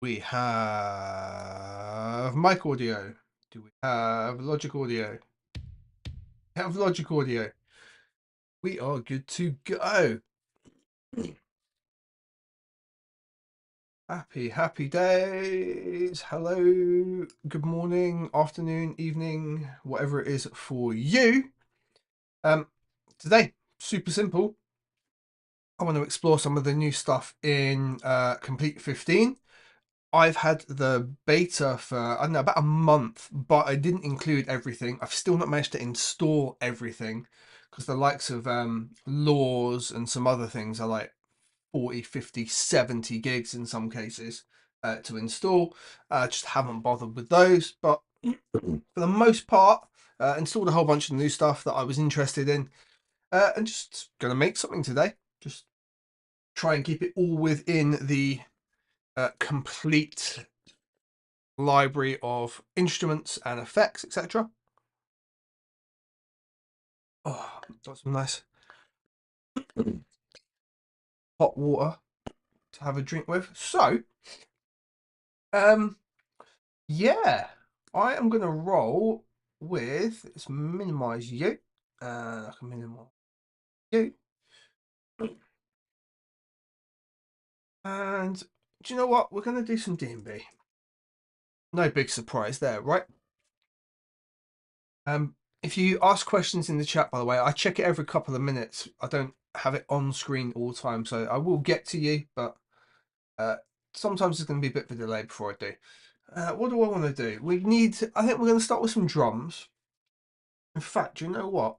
We have mic audio. Do we have Logic audio? We have Logic audio. We are good to go. Happy days. Hello. Good morning, afternoon, evening, whatever it is for you. Today, super simple. I want to explore some of the new stuff in Komplete 15. I've had the beta for, I don't know, about a month, but I didn't include everything. I've still not managed to install everything because the likes of laws and some other things are like 40, 50, 70 gigs in some cases to install. Just haven't bothered with those, but for the most part, installed a whole bunch of new stuff that I was interested in and just going to make something today. Just try and keep it all within the complete library of instruments and effects, etc. Oh, got some nice hot water to have a drink with. So, yeah, I am going to roll with, let's minimize you, and I can minimize you. And do you know what? We're going to do some D&B. No big surprise there, right? If you ask questions in the chat, by the way, I check it every couple of minutes. I don't have it on screen all the time, so I will get to you, but sometimes there's going to be a bit of a delay before I do. What do I want to do? I think we're going to start with some drums. In fact, do you know what?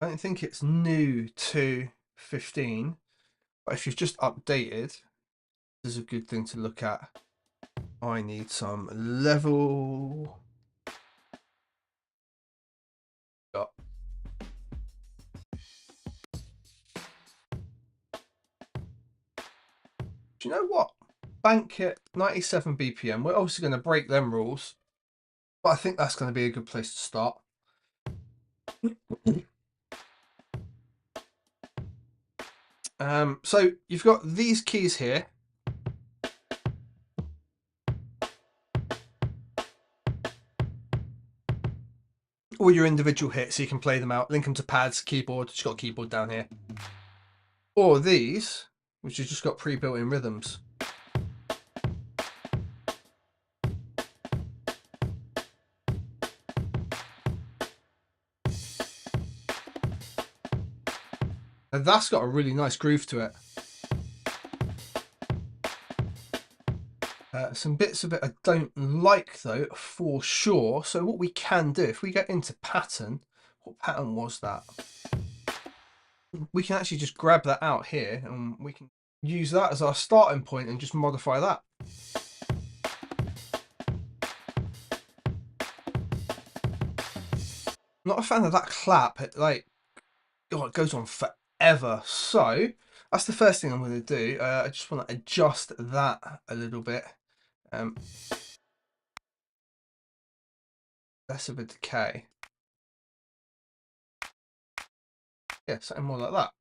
I don't think it's new to 15, but if you've just updated, this is a good thing to look at. I need some level. Got. Do you know what? Bank it 97 BPM. We're obviously going to break them rules, but I think that's going to be a good place to start. So you've got these keys here. All your individual hits, so you can play them out, link them to pads, keyboard, just got a keyboard down here. Or these, which has just got pre-built in rhythms. And that's got a really nice groove to it. Some bits of it I don't like though, for sure. So what we can do, if we get into pattern, what pattern was that? We can actually just grab that out here and we can use that as our starting point and just modify that. I'm not a fan of that clap. It it goes on forever. So that's the first thing I'm going to do. I just want to adjust that a little bit. Less of a decay. Yeah, something more like that.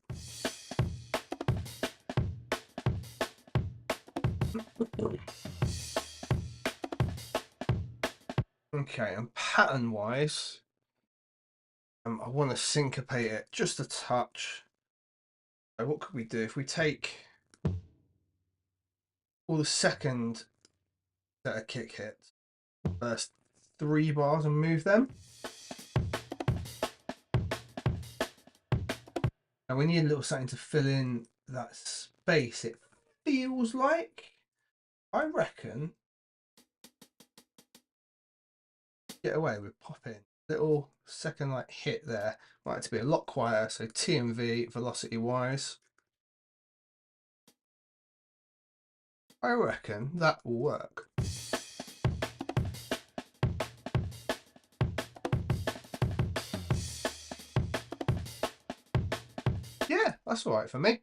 Okay, and pattern wise, I want to syncopate it just a touch. So what could we do if we take all the second set of kick hits, first 3 bars, and move them? And we need a little something to fill in that space. It feels like, I reckon, get away with popping little second hit there. Want it to be a lot quieter, so T and V velocity wise. I reckon that will work. Yeah, that's all right for me.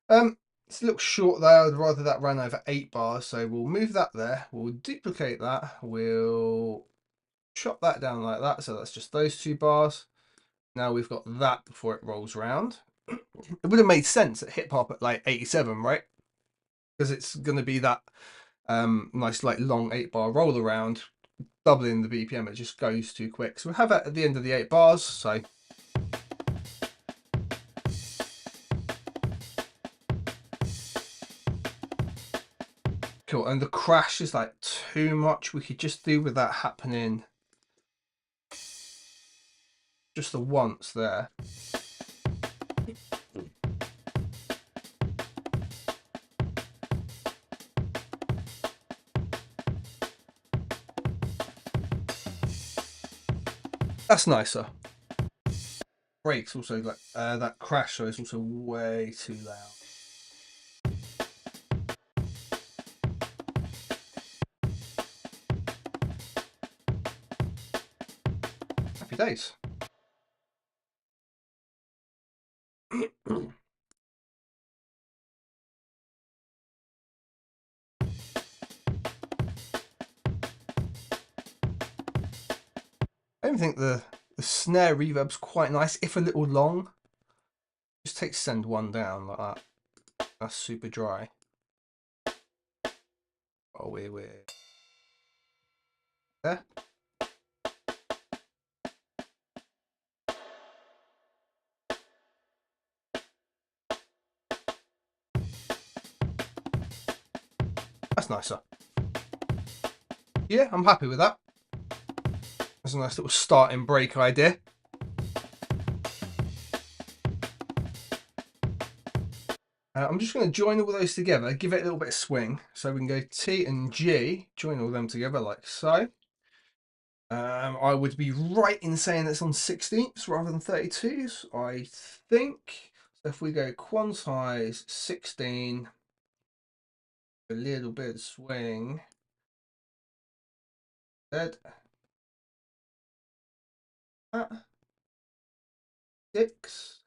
It's a little short there. I'd rather that ran over 8 bars, so we'll move that there. We'll duplicate that. We'll chop that down like that, so that's just those 2 bars. Now we've got that before it rolls around. it would have made sense at hip hop at like 87, right? Because it's going to be that nice like long 8-bar roll around, doubling the BPM. It just goes too quick. So we'll have that at the end of the 8 bars. So cool. And the crash is like too much. We could just do with that happening just the once there. That's nicer. Breaks also like that crash is also way too loud. Happy days. I even think the snare reverb's quite nice, if a little long. Just take send one down like that. That's super dry. Oh, weird. There. That's nicer. Yeah, I'm happy with that. That's a nice little starting break idea. I'm just going to join all those together, give it a little bit of swing. So we can go T and G, join all them together like so. I would be right in saying it's on 16ths rather than 32s, I think. So if we go quantize 16, a little bit of swing. Dead. 6.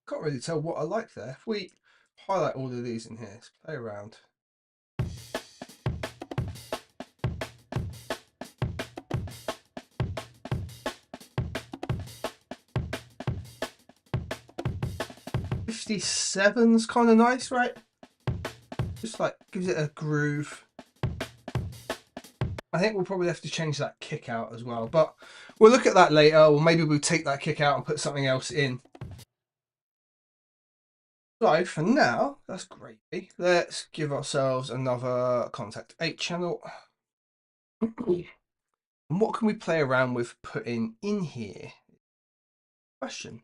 Can't really tell what I like there. If we highlight all of these in here, let's play around. '57's kind of nice, right? Just like gives it a groove. I think we'll probably have to change that kick out as well, but we'll look at that later, or maybe we'll take that kick out and put something else in. So for now, that's great. Let's give ourselves another contact 8 channel. And what can we play around with putting in here? Question.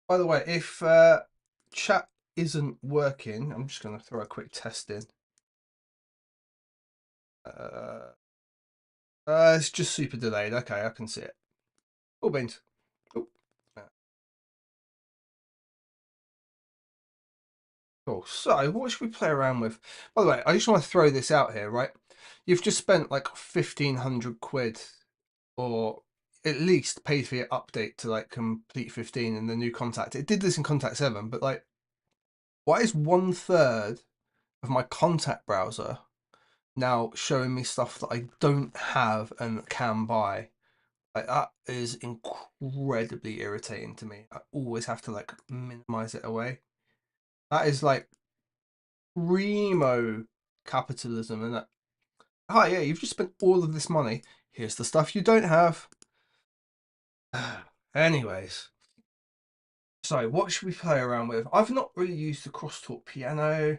By the way, if chat isn't working, I'm just going to throw a quick test in. It's just super delayed. Okay, I can see it. Oh, beans. Oh. Cool. So, what should we play around with? By the way, I just want to throw this out here, right? You've just spent like 1,500 quid, or at least paid for your update to like Komplete 15 and the new Contact. It did this in Contact 7, but like, why is 1/3 of my Contact browser now showing me stuff that I don't have and can buy? Like, that is incredibly irritating to me. I always have to like minimize it away. That is like primo capitalism, and that. Oh yeah, you've just spent all of this money. Here's the stuff you don't have. Anyways, so what should we play around with? I've not really used the crosstalk piano.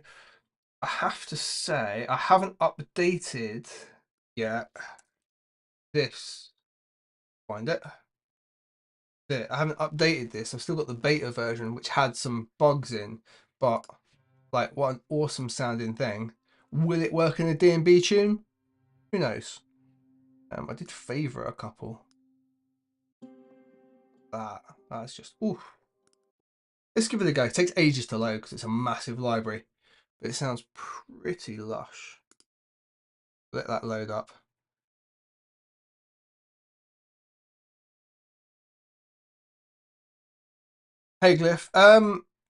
I have to say I haven't updated yet. This, find it. There, I haven't updated this. I've still got the beta version, which had some bugs in, but like, what an awesome sounding thing. Will it work in a D&B tune? Who knows? I did favourite a couple. That. That's just, ooh. Let's give it a go. It takes ages to load because it's a massive library, but it sounds pretty lush. Let that load up. Hey Glyph,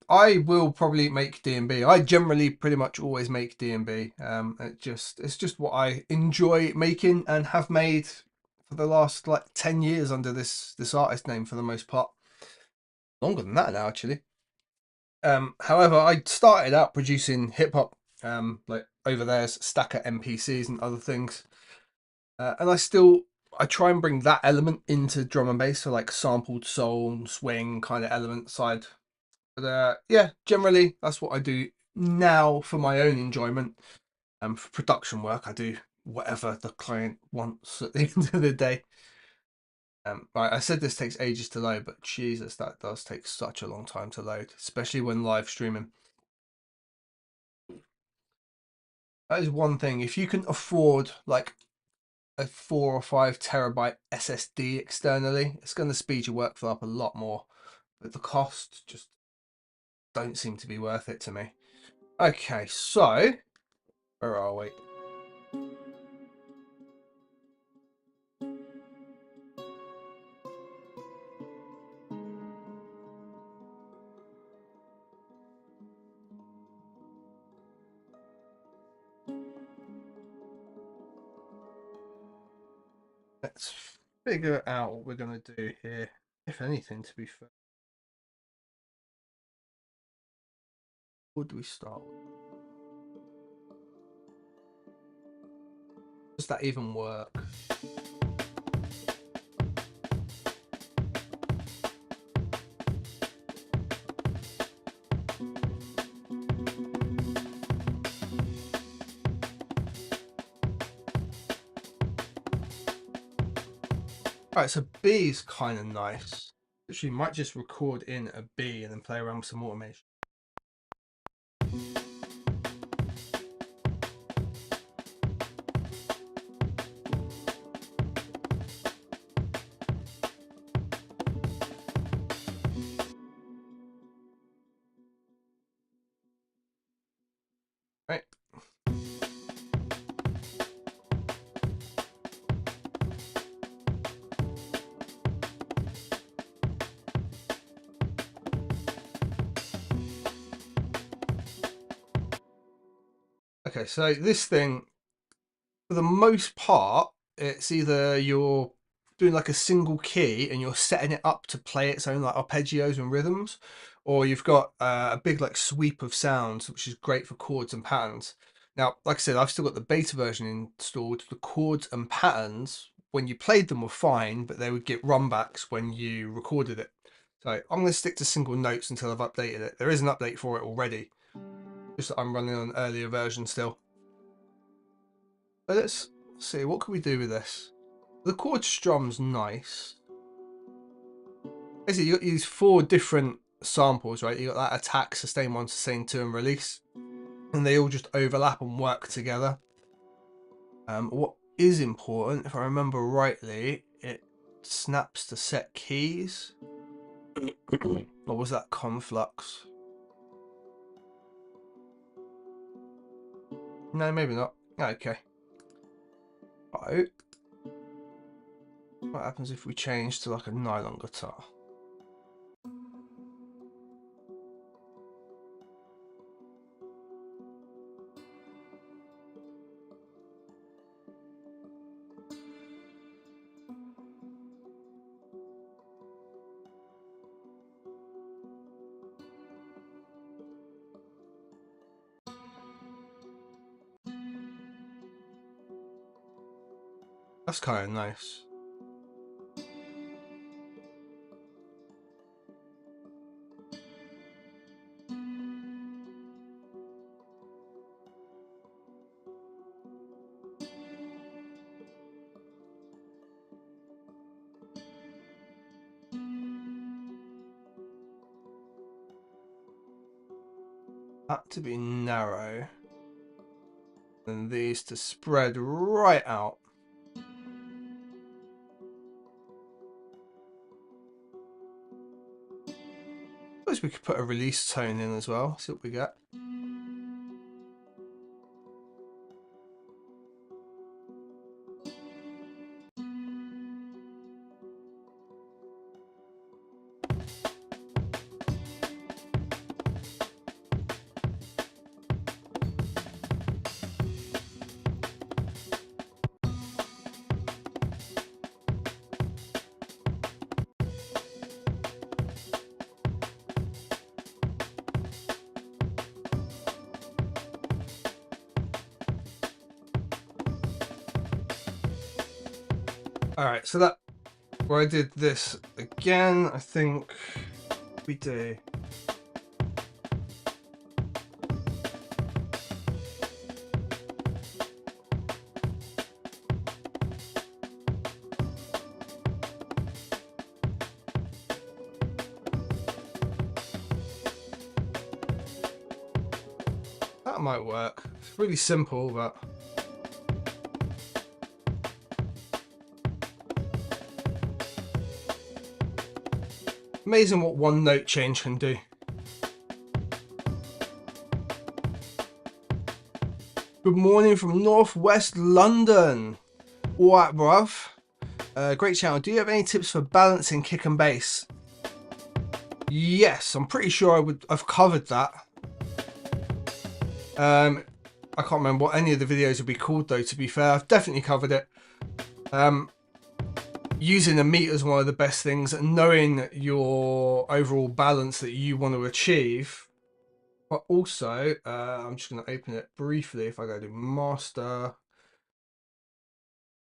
I will probably make D&B. I generally pretty much always make D&B. It's just what I enjoy making and have made for the last like 10 years under this artist name for the most part. Longer than that now, actually. However, I started out producing hip hop, like over there's Stacker MPCs and other things, and I try and bring that element into drum and bass, so like sampled soul and swing kind of element side. But yeah, generally that's what I do now for my own enjoyment. For production work, I do whatever the client wants at the end of the day. Right, I said this takes ages to load, but Jesus, that does take such a long time to load, especially when live streaming. That is one thing. If you can afford like a 4 or 5 terabyte SSD externally, it's going to speed your workflow up a lot more. But the costs just don't seem to be worth it to me. Okay, so where are we? Let's figure out what we're going to do here, if anything, to be fair. What do we start with? Does that even work? Alright, so B is kind of nice. Actually, might just record in a B and then play around with some automation. Right. Okay, so this thing, for the most part, it's either you're doing like a single key and you're setting it up to play its own like arpeggios and rhythms, or you've got a big like sweep of sounds, which is great for chords and patterns. Now, like I said, I've still got the beta version installed. The chords and patterns, when you played them, were fine, but they would get runbacks when you recorded it. So I'm going to stick to single notes until I've updated it. There is an update for it already, just that I'm running on an earlier version still. But let's see, what can we do with this? The chord strum's nice. Basically, you got these 4 different samples, right? You got that attack, sustain 1, sustain 2, and release. And they all just overlap and work together. What is important, if I remember rightly, it snaps to set keys. Or was that conflux? No, maybe not. Okay. Right. What happens if we change to like a nylon guitar? That's kind of nice. That to be narrow. And these to spread right out. suppose we could put a release tone in as well. See what we get. All right, so that where I did this again, I think we do. That might work. It's really simple, but amazing what one note change can do. Good morning from Northwest London. All right, bruv. Great channel. Do you have any tips for balancing kick and bass? Yes, I'm pretty sure I've covered that. I can't remember what any of the videos would be called though, to be fair. I've definitely covered it. Using a meter is one of the best things, and knowing your overall balance that you want to achieve. But also, I'm just going to open it briefly. If I go to master,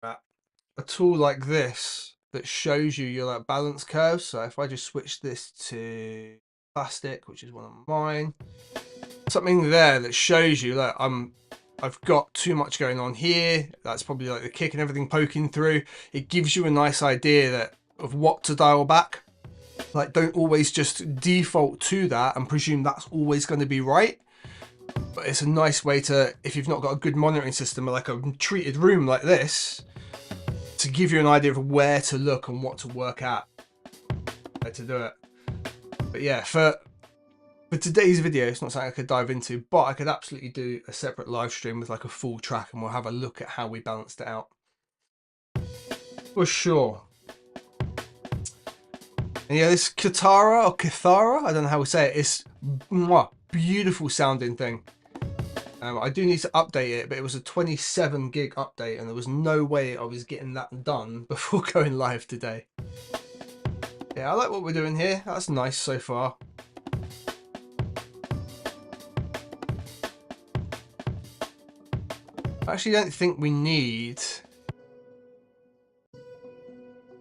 a tool like this that shows you your like balance curves. So if I just switch this to plastic, which is one of mine, something there that shows you that I've got too much going on here. That's probably like the kick and everything poking through. It gives you a nice idea of what to dial back. Like, don't always just default to that and presume that's always going to be right. But it's a nice way to, if you've not got a good monitoring system, like a treated room like this, to give you an idea of where to look and what to work at, where to do it. But yeah, for today's video, it's not something I could dive into, but I could absolutely do a separate live stream with like a full track, and we'll have a look at how we balanced it out. For sure. And yeah, this Kitara or Kithara, I don't know how we say it, it's beautiful sounding thing. I do need to update it, but it was a 27 gig update and there was no way I was getting that done before going live today. Yeah, I like what we're doing here. That's nice so far. I actually don't think we need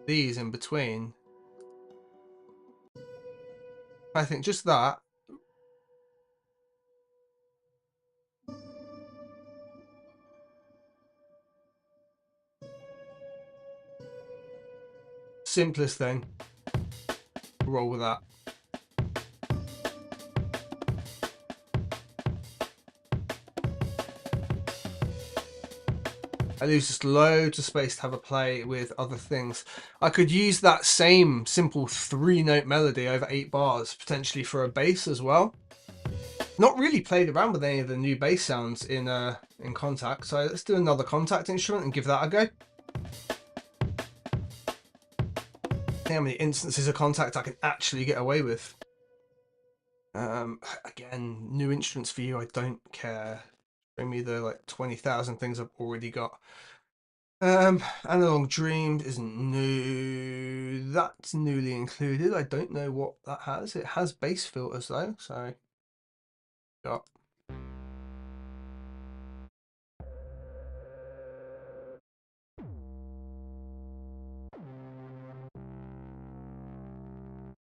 these in between. I think just that. Simplest thing. Roll with that. I lose just loads of space to have a play with other things. I could use that same simple 3-note melody over 8 bars, potentially for a bass as well. Not really played around with any of the new bass sounds in Kontakt, so let's do another Kontakt instrument and give that a go. See how many instances of Kontakt I can actually get away with. Again, new instruments for you, I don't care. Bring me the like 20,000 things I've already got. Analog Dreamed isn't new. That's newly included. I don't know what that has. It has bass filters though, so got.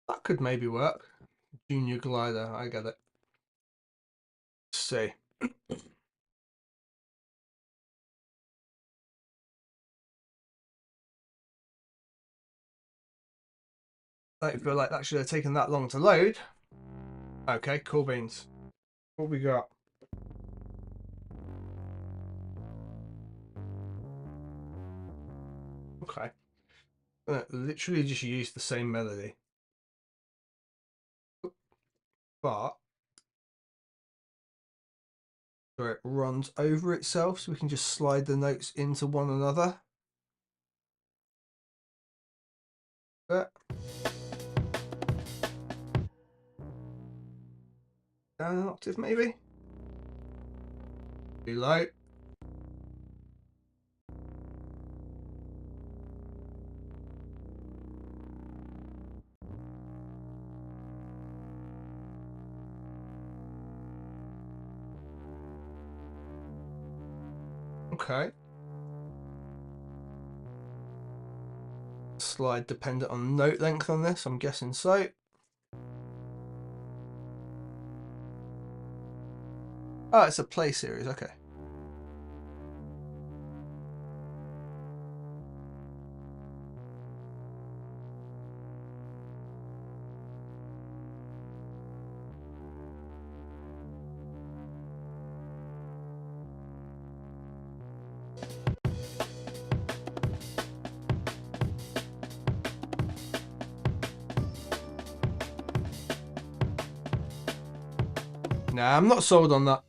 That could maybe work. Junior Glider, I get it. Let's see. I feel like that should have taken that long to load. Okay, cool beans. What we got? Okay. Literally just use the same melody. but it runs over itself, so we can just slide the notes into one another. But down an octave maybe. Too low. Okay. Slide dependent on note length on this, I'm guessing so. Oh, it's a play series, okay. Nah, I'm not sold on that.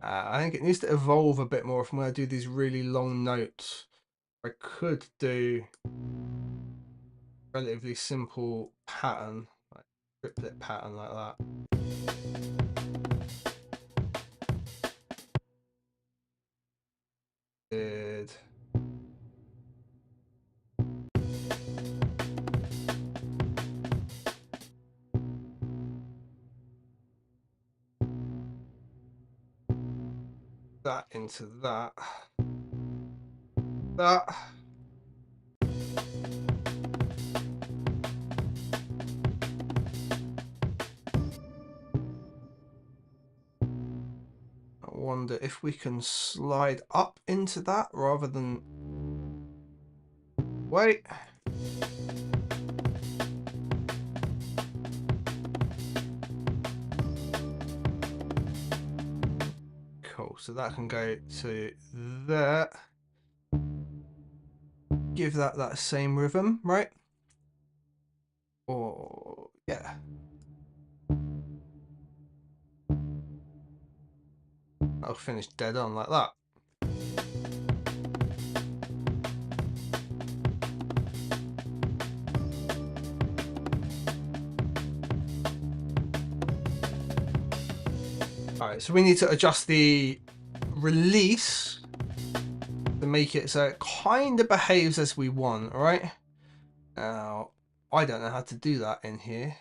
I think it needs to evolve a bit more from when I do these really long notes. I could do a relatively simple pattern, like triplet pattern like that. Did that into that. That. I wonder if we can slide up into that rather than wait. Cool, so that can go to there. Give that same rhythm, right? Or yeah. I'll finish dead on like that. Alright, so we need to adjust the release to make it so it kind of behaves as we want, alright? Now, I don't know how to do that in here,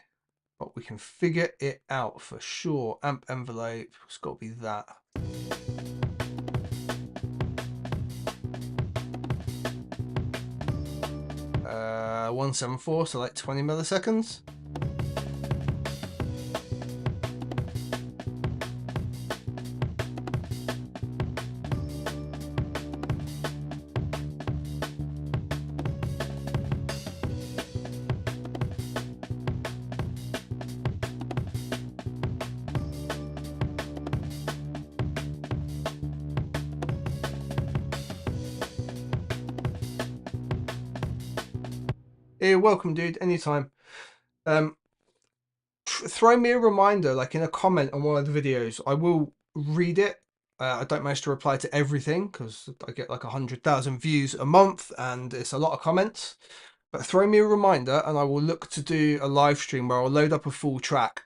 but we can figure it out for sure. Amp envelope, it's got to be that. 174, so like 20 milliseconds. You're welcome, dude, anytime. Throw me a reminder, like in a comment on one of the videos. I will read it. I don't manage to reply to everything because I get like 100,000 views a month and it's a lot of comments. But throw me a reminder and I will look to do a live stream where I'll load up a full track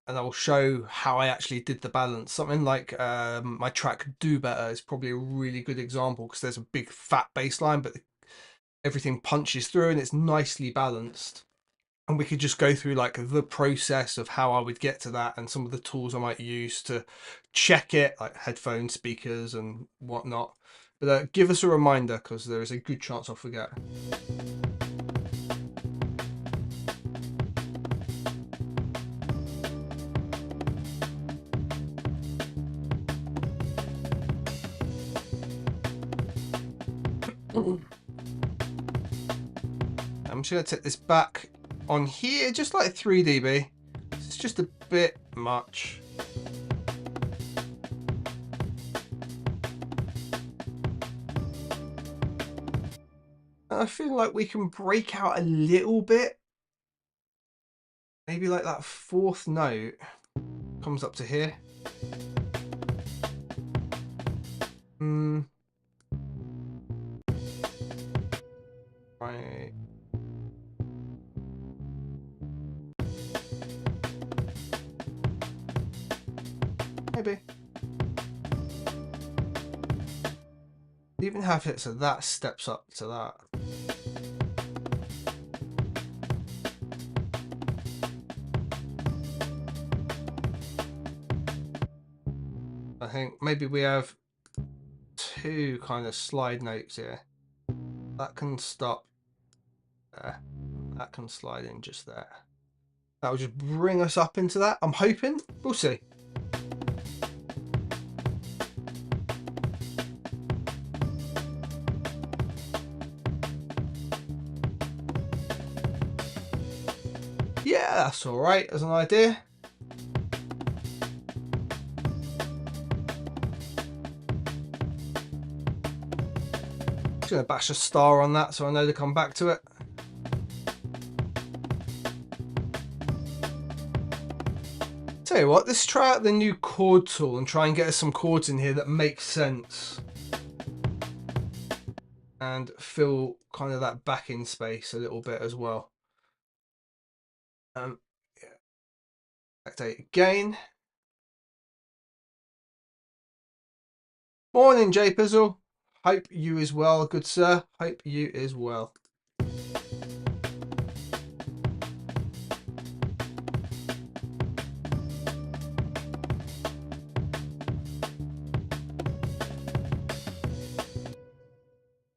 and I will show how I actually did the balance. Something like my track Do Better is probably a really good example because there's a big fat bass line, but everything punches through and it's nicely balanced. And we could just go through like the process of how I would get to that and some of the tools I might use to check it, like headphone speakers and whatnot. But give us a reminder because there is a good chance I'll forget. I'm just going to take this back on here, just like 3 dB. It's just a bit much. And I feel like we can break out a little bit. Maybe like that 4th note comes up to here. Right. Maybe. Even have it so that steps up to that. I think maybe we have 2 kind of slide notes here. That can stop there. That can slide in just there. That will just bring us up into that. I'm hoping. We'll see. Yeah, that's all right as an idea. Just going to bash a star on that so I know to come back to it. Tell you what, let's try out the new chord tool and try and get us some chords in here that make sense. And fill kind of that backing space a little bit as well. Yeah. Activate again. Morning, J Pizzle. Hope you is well, good sir. Hope you is well.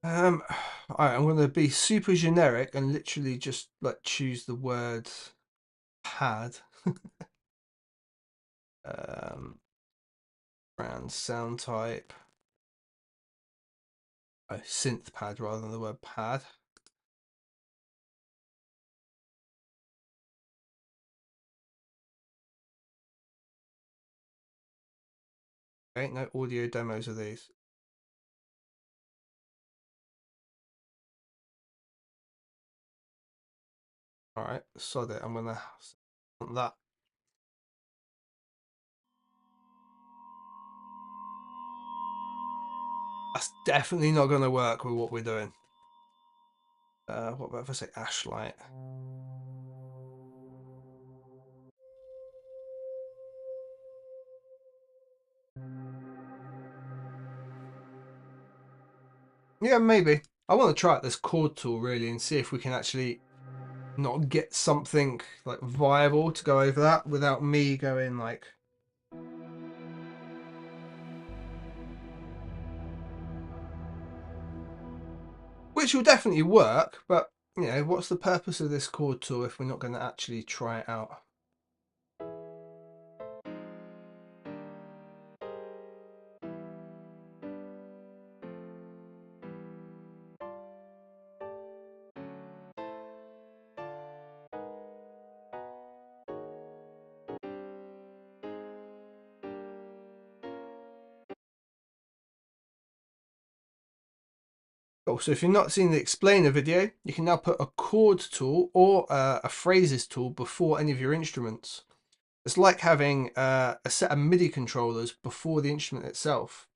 Alright, I'm going to be super generic and literally just like choose the word pad. Brand sound type. Oh, synth pad rather than the word pad. Okay, no audio demos of these. Alright, sod it. I'm going to want that. That's definitely not going to work with what we're doing. What about if I say Ashlight? Yeah, maybe. I want to try out this chord tool really and see if we can actually not get something like viable to go over that without me going like... Which will definitely work, but you know, what's the purpose of this chord tool if we're not going to actually try it out? So if you're not seeing the explainer video, you can now put a chord tool or a phrases tool before any of your instruments. It's like having a set of MIDI controllers before the instrument itself.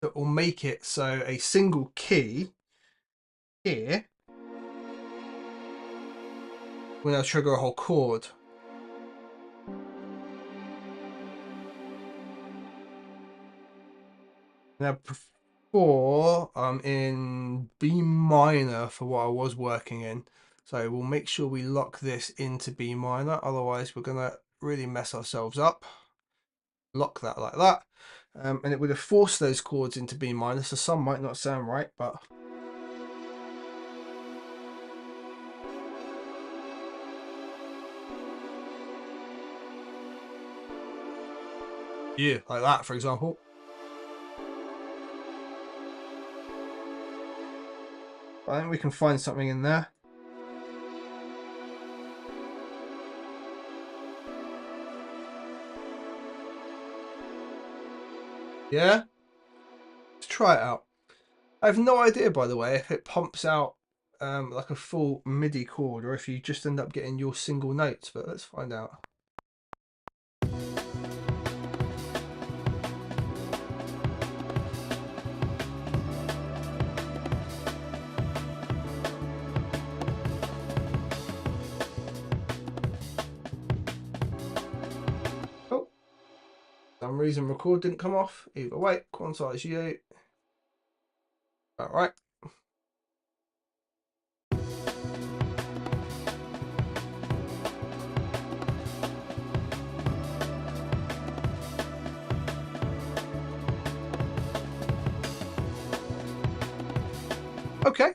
That will make it so a single key here will now trigger a whole chord. Now before I'm in B minor for what I was working in. So we'll make sure we lock this into B minor, otherwise we're going to really mess ourselves up. Lock that like that. And it would have forced those chords into B minor, so some might not sound right, but... Yeah, like that, for example. I think we can find something in there. Yeah? Let's try it out. I have no idea, by the way, if it pumps out like a full MIDI chord or if you just end up getting your single notes, but let's find out. Oh, for some reason record didn't come off. Either way, quantize you. All right. Okay.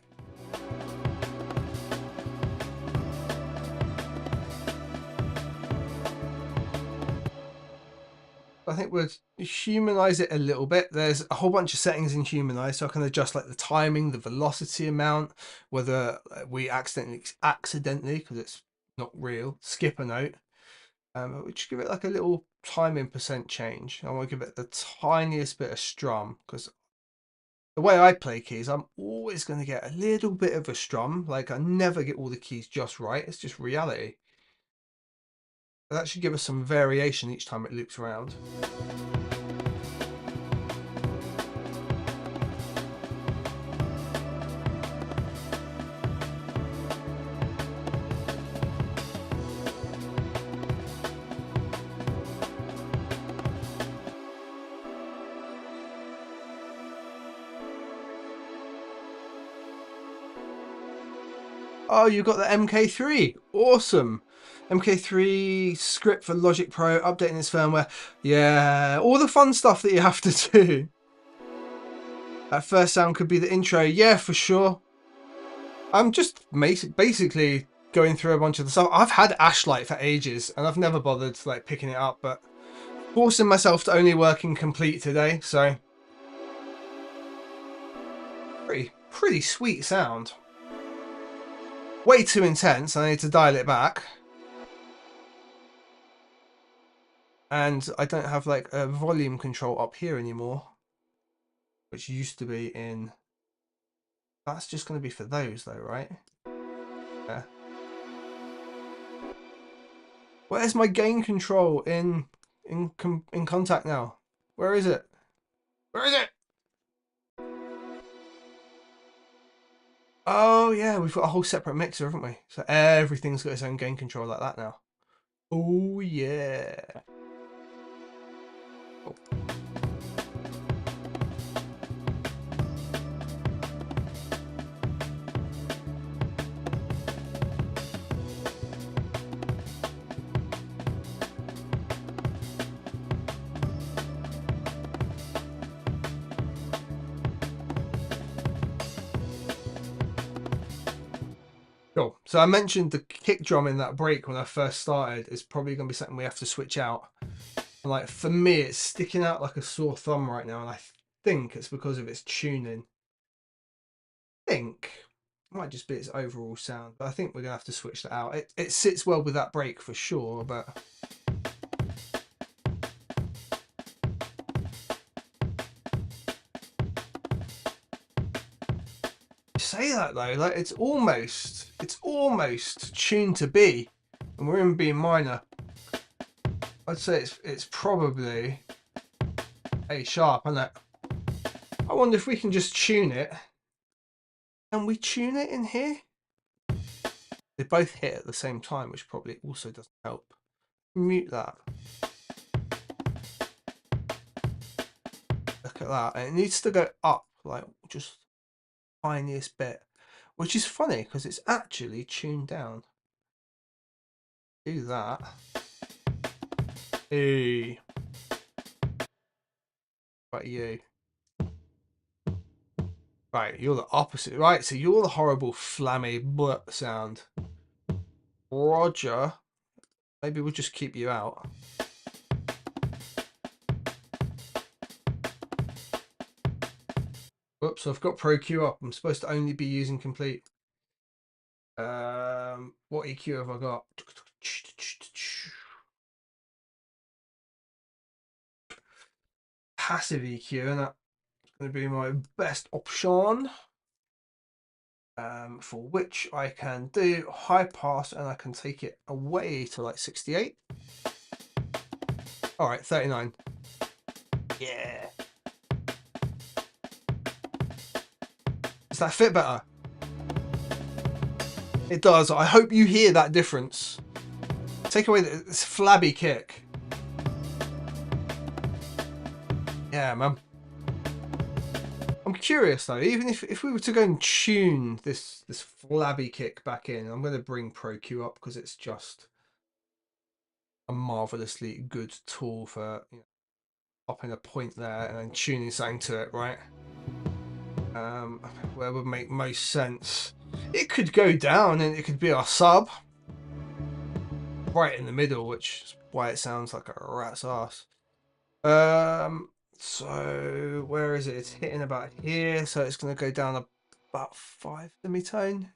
I think we'll humanize it a little bit. There's a whole bunch of settings in humanize, so I can adjust like the timing, the velocity amount, whether we accidentally, because it's not real, skip a note. We just give it like a little timing percent change. I want to give it the tiniest bit of strum because the way I play keys, I'm always going to get a little bit of a strum. Like I never get all the keys just right. It's just reality. That should give us some variation each time it loops around. Oh, you got the MK3. Awesome. MK3 script for Logic Pro, updating its firmware. Yeah, all the fun stuff that you have to do. That first sound could be the intro. Yeah, for sure. I'm just basically going through a bunch of the stuff. I've had Ashlight for ages and I've never bothered like picking it up, but forcing myself to only work in Komplete today, so pretty sweet sound. Way too intense. I need to dial it back. And I don't have like a volume control up here anymore, which used to be in. That's just going to be for those though, right? Yeah. Where's my gain control in Contact now? Where is it? Where is it? Oh yeah, we've got a whole separate mixer, haven't we? So everything's got its own gain control like that now. Oh yeah. Oh. Cool. So I mentioned the kick drum in that break when I first started is probably going to be something we have to switch out. And like for me, it's sticking out like a sore thumb right now, and I think it's because of its tuning. I think it might just be its overall sound, but I think we're gonna have to switch that out. It sits well with that break for sure, but say that though, like it's almost tuned to B, and we're in B minor. I'd say it's probably A sharp, isn't it? I wonder if we can just tune it. Can we tune it in here? They both hit at the same time, which probably also doesn't help. Mute that. Look at that. And it needs to go up, like just tiniest bit, which is funny because it's actually tuned down. Do that. Hey. Right, you. Right, you're the opposite. Right, so you're the horrible flammy butt sound. Roger. Maybe we'll just keep you out. Whoops, I've got Pro Q up. I'm supposed to only be using Komplete. What EQ have I got? passive EQ, and that's going to be my best option. For which I can do high pass, and I can take it away to like 68. All right, 39. Yeah. Does that fit better? It does. I hope you hear that difference. Take away this flabby kick. Yeah, man. I'm curious though, even if we were to go and tune this flabby kick back in, I'm going to bring Pro Q up because it's just a marvelously good tool for, you know, popping a point there and then tuning something to it, right? Where would make most sense? It could go down and it could be our sub right in the middle, which is why it sounds like a rat's ass. So where is it? It's hitting about here, so it's going to go down about 5 semitone.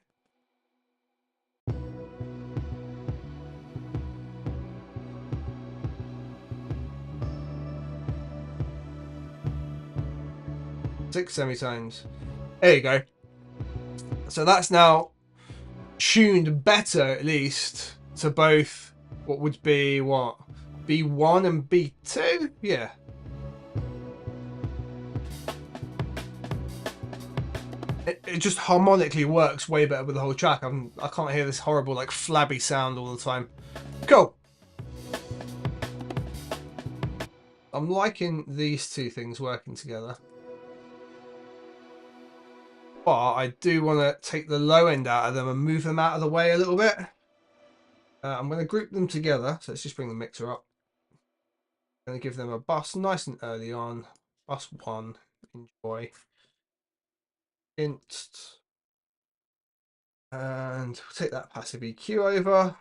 Six semitones. There you go. So that's now tuned better, at least, to both what would be what? B1 and B2? Yeah. It just harmonically works way better with the whole track. I can't hear this horrible, like, flabby sound all the time. Cool. I'm liking these two things working together. But I do want to take the low end out of them and move them out of the way a little bit. I'm going to group them together. So let's just bring the mixer up. I'm going to give them a bus nice and early on. Bus 1, enjoy. Inst. And take that passive EQ over.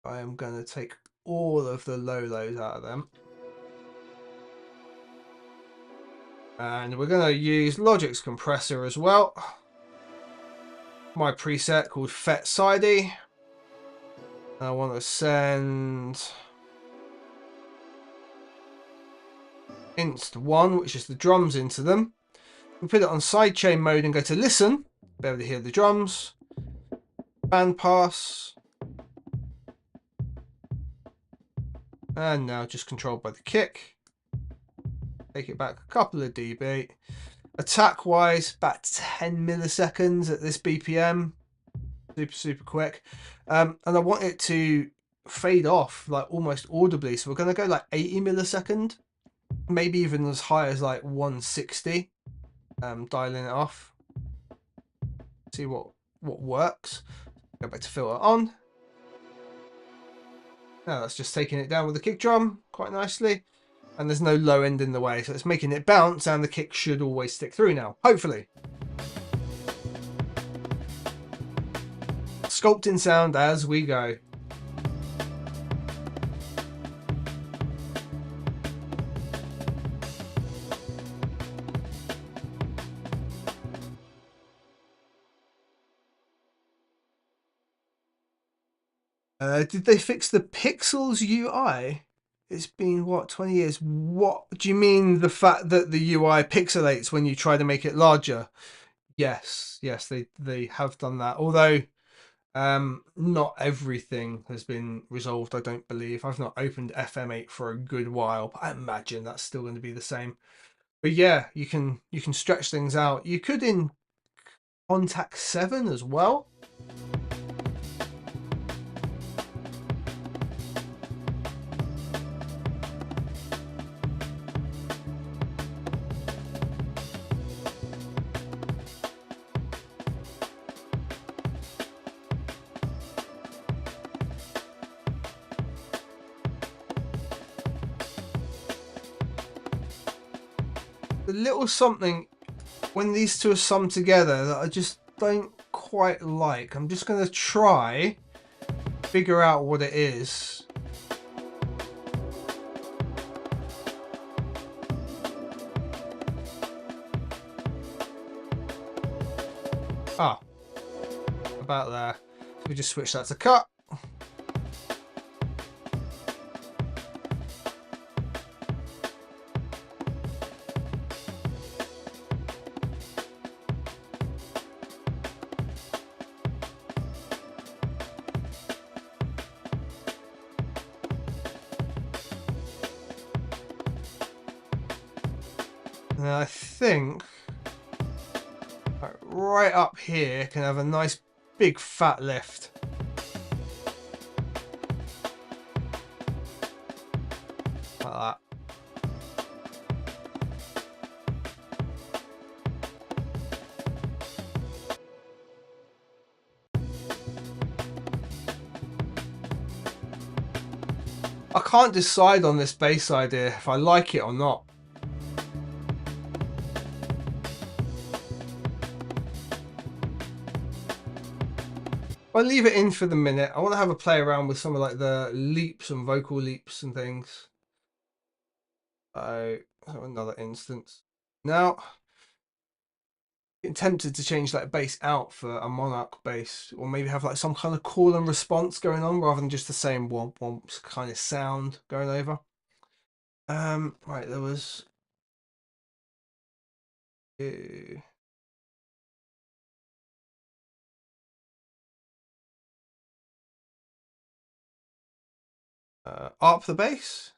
I am going to take all of the low lows out of them. And we're going to use Logic's compressor as well. My preset called FET Sidey. I want to send Inst 1, which is the drums, into them. We put it on sidechain mode and go to listen. Be able to hear the drums. Band pass. And now just controlled by the kick. Take it back a couple of dB. Attack wise, about 10 milliseconds at this BPM. Super quick. And I want it to fade off like almost audibly. So we're going to go like 80 millisecond. Maybe even as high as like 160. Dialing it off. See what works. Go back to filter on. Now that's just taking it down with the kick drum quite nicely. And there's no low end in the way, so it's making it bounce, and the kick should always stick through now, hopefully. Sculpting sound as we go. Did they fix the Pixels UI? It's been, what, 20 years? What do you mean, the fact that the UI pixelates when you try to make it larger? Yes, they have done that. Although not everything has been resolved, I don't believe. I've not opened FM8 for a good while, but I imagine that's still going to be the same. But yeah, you can stretch things out. You could in Contact 7 as well. A little something when these two are summed together that I just don't quite like. I'm just going to try figure out what it is. Ah, about there. So we just switch that to cut. And I think right up here can have a nice big fat lift. Like that. I can't decide on this bass idea if I like it or not. I'll leave it in for the minute. I want to have a play around with some of like the leaps and vocal leaps and things. So another instance. Now, I'm tempted to change that bass out for a Monarch bass, or maybe have like some kind of call and response going on rather than just the same womp womps kind of sound going over. Right, there was ARP the bass.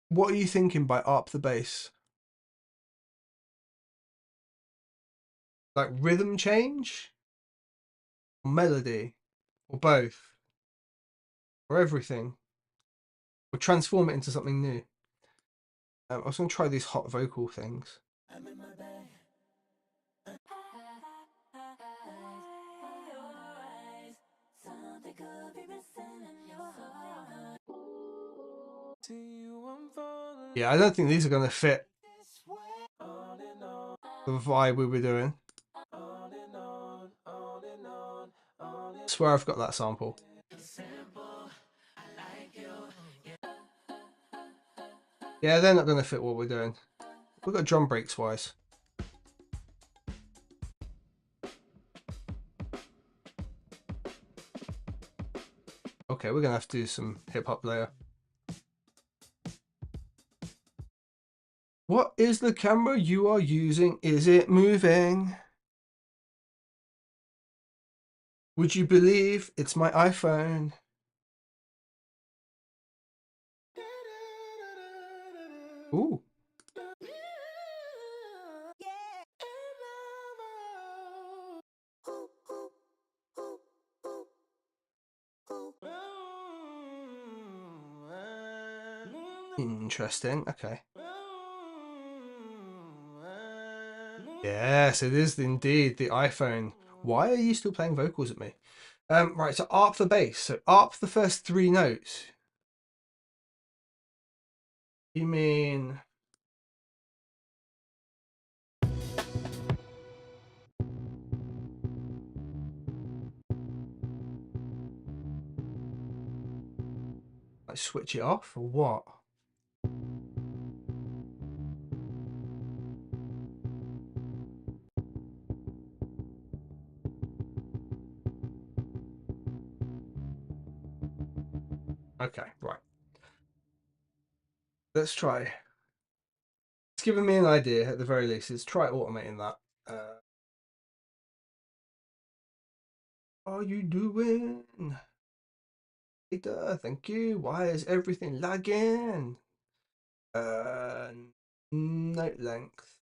What are you thinking by ARP the bass? Like rhythm change, or melody, or both, or everything, or transform it into something new. I was going to try these hot vocal things. Yeah, I don't think these are going to fit the vibe we were doing. I swear I've got that sample. Yeah, they're not going to fit what we're doing. We've got drum breaks twice. Okay, we're going to have to do some hip hop later. What is the camera you are using? Is it moving? Would you believe it's my iPhone? Ooh. Interesting. Okay. Yes, it is indeed the iPhone. Why are you still playing vocals at me? Right, so ARP the bass. So ARP the first three notes. You mean like switch it off or what? Okay, right. Let's try. It's given me an idea at the very least. Let's try automating that. What are you doing? Data, thank you. Why is everything lagging? Uh, Note length.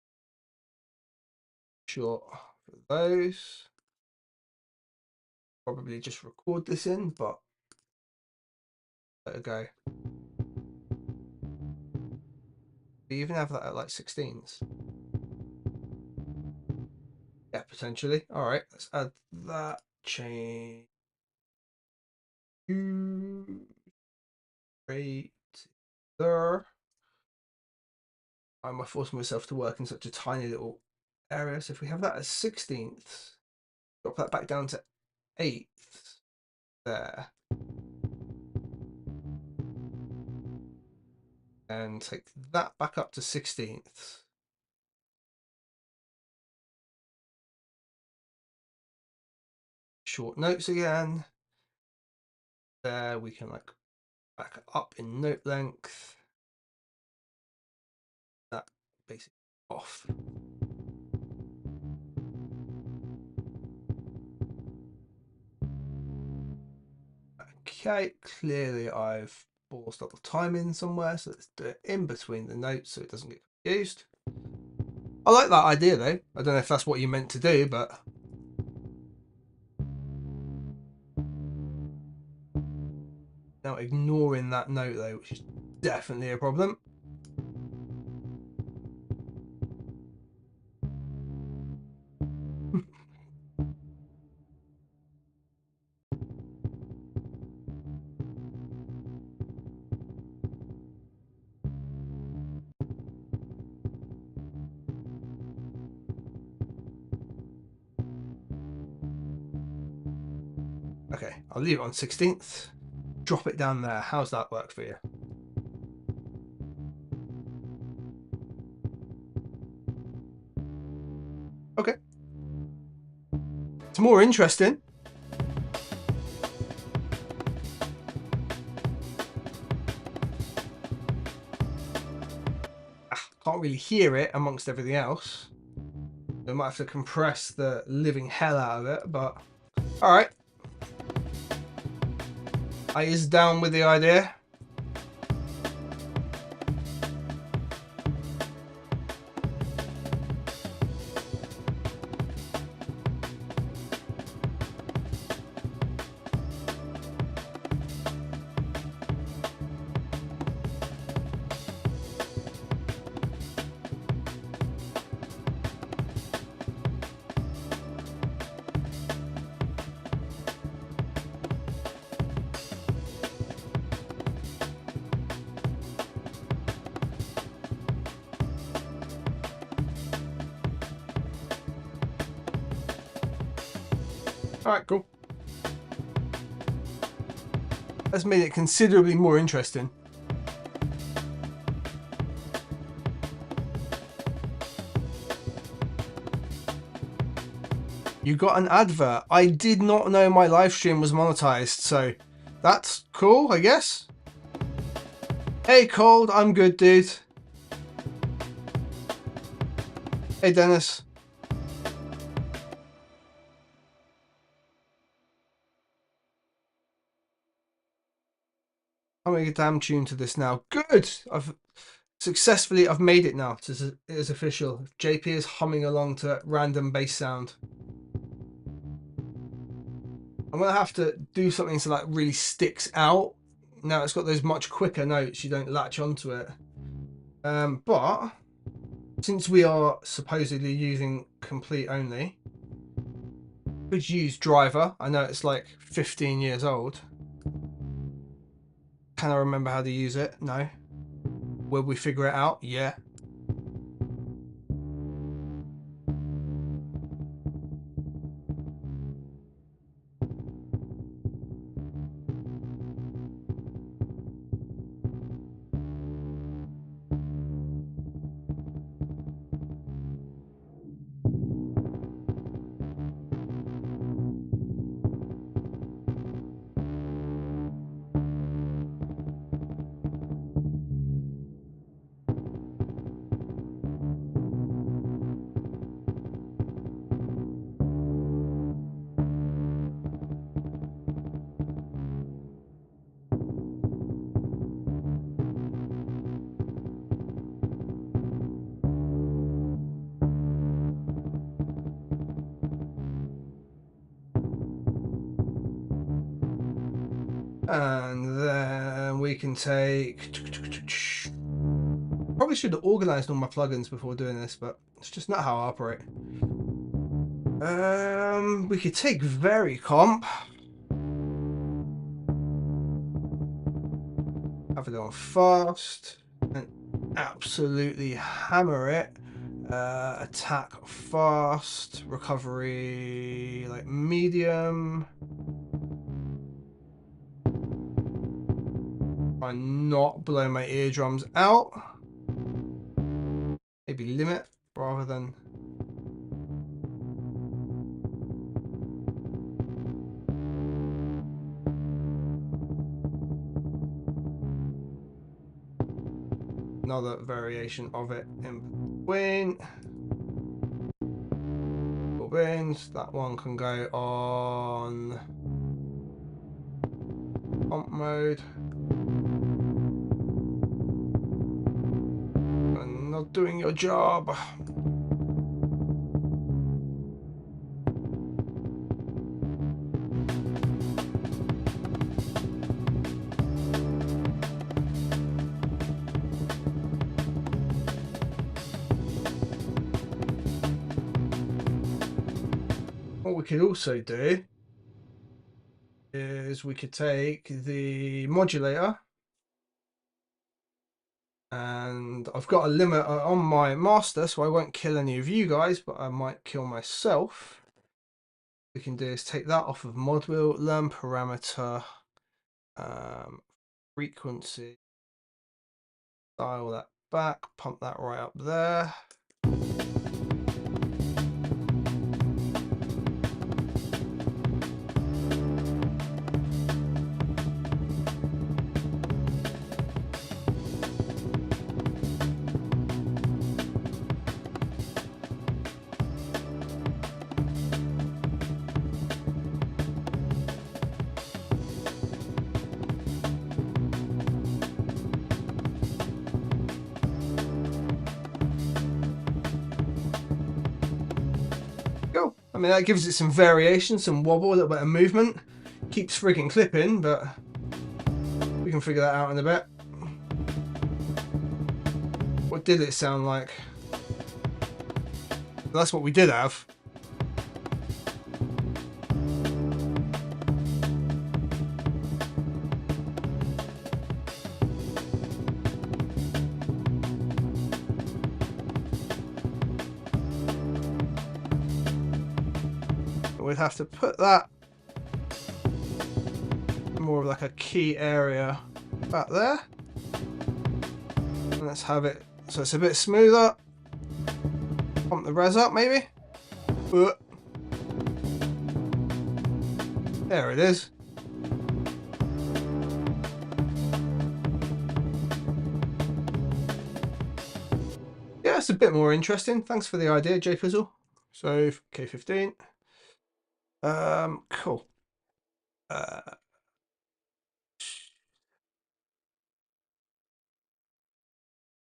Short for those. Probably just record this in, but let it go. Do you even have that at like 16s? Yeah, potentially. All right, let's add that. Change. Rate there. I'm forcing myself to work in such a tiny little area. So if we have that as 16ths, drop that back down to 8ths there. And take that back up to 16ths. Short notes again. There we can like back up in note length. That basically off. Okay, clearly I've forced up the time in somewhere, so let's do it in between the notes so it doesn't get confused. I like that idea though. I don't know if that's what you meant to do, but now ignoring that note though, which is definitely a problem. Okay, I'll leave it on 16th. Drop it down there. How's that work for you? Okay. It's more interesting. Can't really hear it amongst everything else. I might have to compress the living hell out of it, but all right. I is down with the idea. All right, cool. That's made it considerably more interesting. You got an advert. I did not know my live stream was monetized, so that's cool, I guess. Hey, Cold, I'm good, dude. Hey, Dennis. I'm gonna get damn tune to this now. Good. I've made it now. It is official. JP is humming along to random bass sound. I'm gonna have to do something so that really sticks out. Now it's got those much quicker notes. You don't latch onto it. But since we are supposedly using Komplete only, could use Driver. I know it's like 15 years old. Can I remember how to use it? No. Will we figure it out? Yeah. And then we can take... Probably should have organized all my plugins before doing this, but it's just not how I operate. We could take Very Comp. Have it on fast and absolutely hammer it. Attack fast, recovery like medium. Try and not blow my eardrums out. Maybe limit rather than. Another variation of it in between. That one can go on Pump mode. And not doing your job. What we could also do is we could take the modulator, and I've got a limiter on my master, so I won't kill any of you guys, but I might kill myself. What we can do is take that off of mod wheel, learn parameter, frequency, dial that back, pump that right up there. Cool. I mean, that gives it some variation, some wobble, a little bit of movement. Keeps frigging clipping, but we can figure that out in a bit. What did it sound like? That's what we did have. We'd have to put that more of like a key area back there. And let's have it so it's a bit smoother. Pump the res up maybe. There it is. Yeah, it's a bit more interesting. Thanks for the idea, JPizzle. So K15. Cool.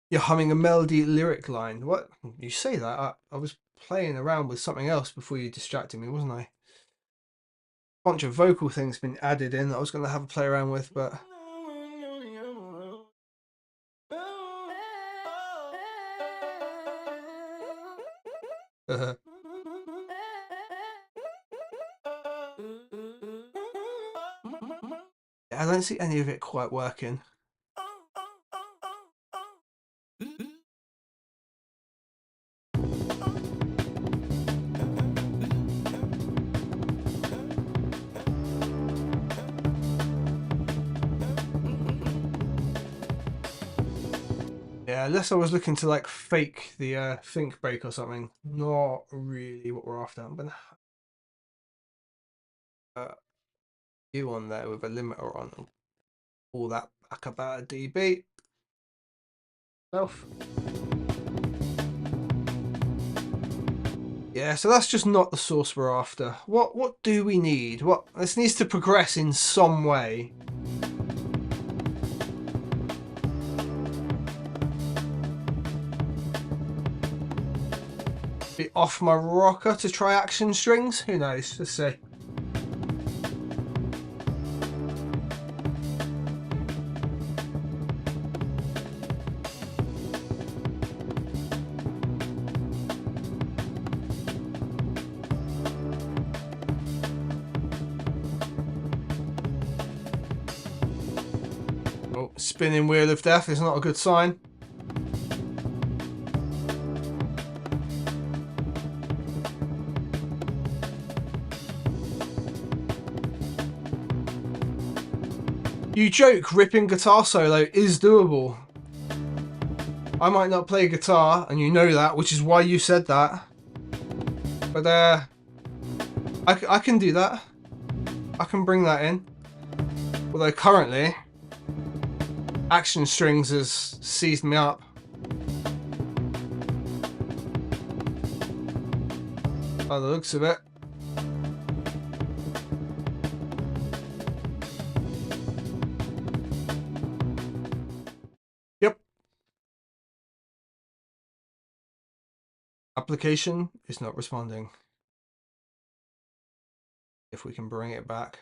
You're humming a melody lyric line. What? You say that? I was playing around with something else before you distracted me, wasn't I? A bunch of vocal things been added in that I was going to have a play around with, but... I don't see any of it quite working. Yeah, unless I was looking to like fake the think break or something. Not really what we're after. I'm gonna you on there with a limiter on and pull that back about a dB. Yeah, so that's just not the source we're after. What do we need? This needs to progress in some way. Be off my rocker to try action strings? Who knows? Let's see. Oh, spinning wheel of death is not a good sign. You joke, ripping guitar solo is doable. I might not play guitar, and you know that, which is why you said that. But I can do that. I can bring that in. Although currently, action strings has seized me up. By the looks of it. application is not responding. If we can bring it back.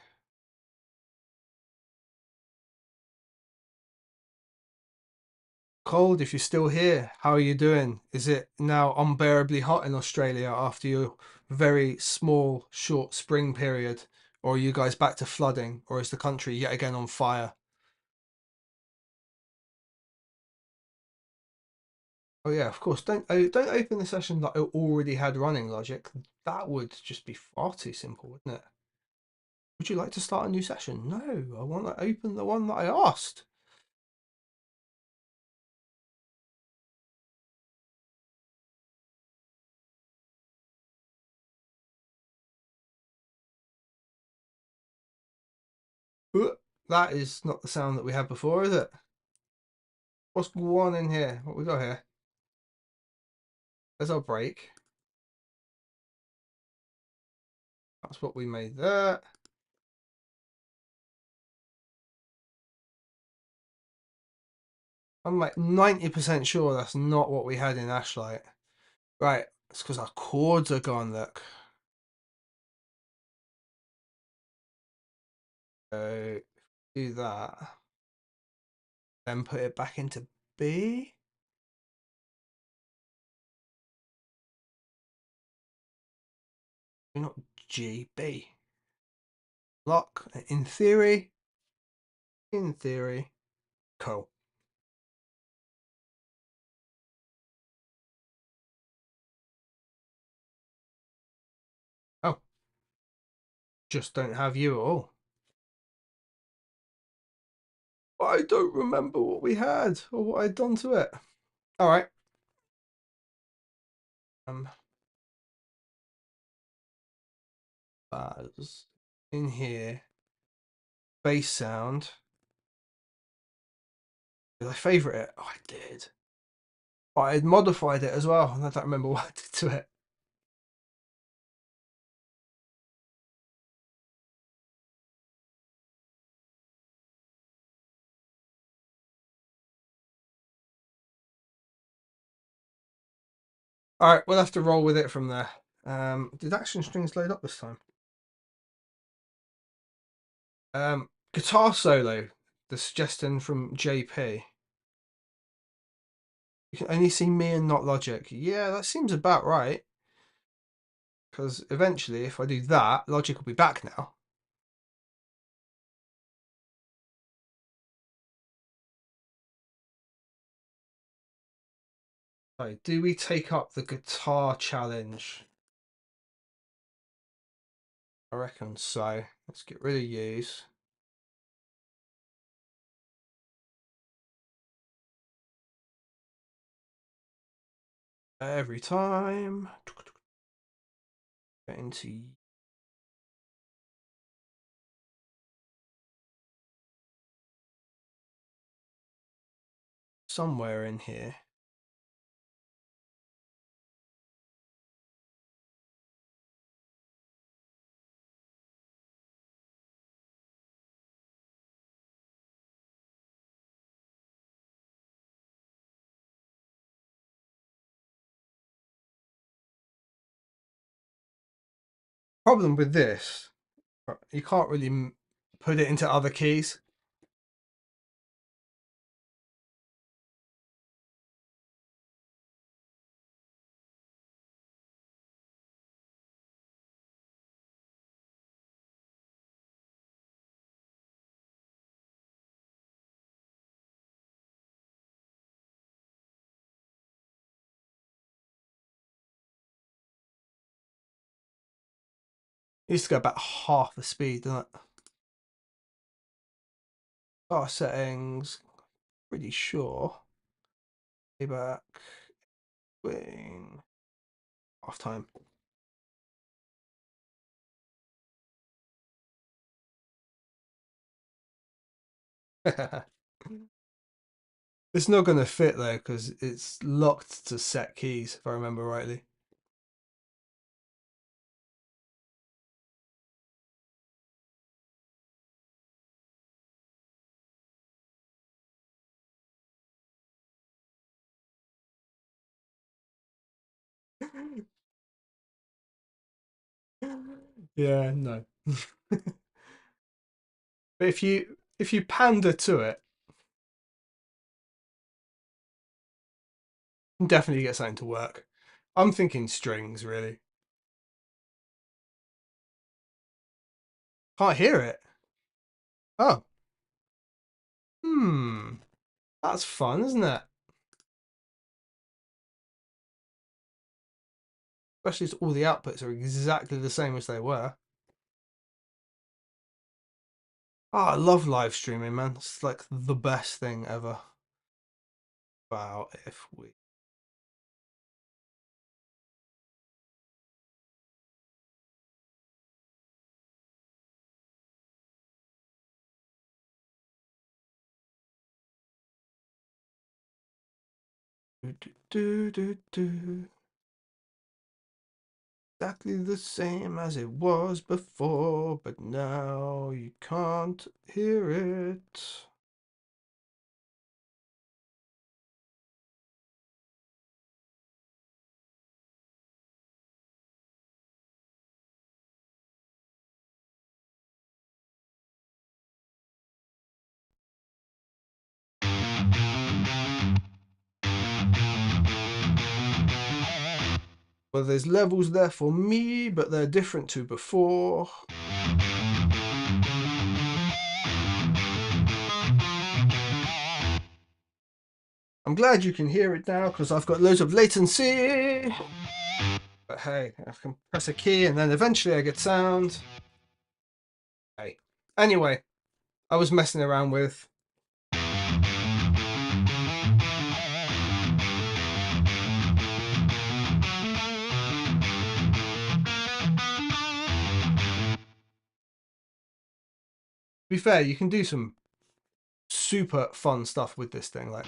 Cold, if you're still here, how are you doing? Is it now unbearably hot in Australia after your very small, short spring period? Or are you guys back to flooding? Or is the country yet again on fire? Oh yeah, of course. Don't open the session that I already had running, Logic. That would just be far too simple, wouldn't it? Would you like to start a new session? No, I want to open the one that I asked. That is not the sound that we had before, is it? What's going on in here? What we got here? There's our break. That's what we made there. I'm like 90% sure that's not what we had in Ashlight. Right, it's because our chords are gone, look. So do that. Then put it back into B. Not G, B. Lock, in theory. Cool. Oh, just don't have you at all. I don't remember what we had or what I'd done to it. All right. Buzz in here. Bass sound. Did I favourite it? Oh, I did. But I had modified it as well, and I don't remember what I did to it. All right, we'll have to roll with it from there. Did action strings load up this time? Guitar solo. The suggestion from JP. You can only see me and not Logic. Yeah, that seems about right. Because eventually, if I do that, Logic will be back now. So, do we take up the guitar challenge? I reckon so. Let's get rid of use. Every time. Get into somewhere in here. Problem with this, you can't really put it into other keys. It used to go about half the speed, doesn't it? Bar settings, pretty sure. Playback, wing, half time. It's not going to fit though because it's locked to set keys, if I remember rightly. Yeah, no. But if you pander to it, you can definitely get something to work. I'm thinking strings, really. Can't hear it. Oh, hmm. That's fun, isn't it? Especially as all the outputs are exactly the same as they were. Oh, I love live streaming, man. It's like the best thing ever. Wow, if we. Do, do, do, do. Exactly the same as it was before, but now you can't hear it. Well, there's levels there for me, but they're different to before. I'm glad you can hear it now because I've got loads of latency. But hey, I can press a key and then eventually I get sound. Hey. Anyway, I was messing around with. To be fair, you can do some super fun stuff with this thing. Like,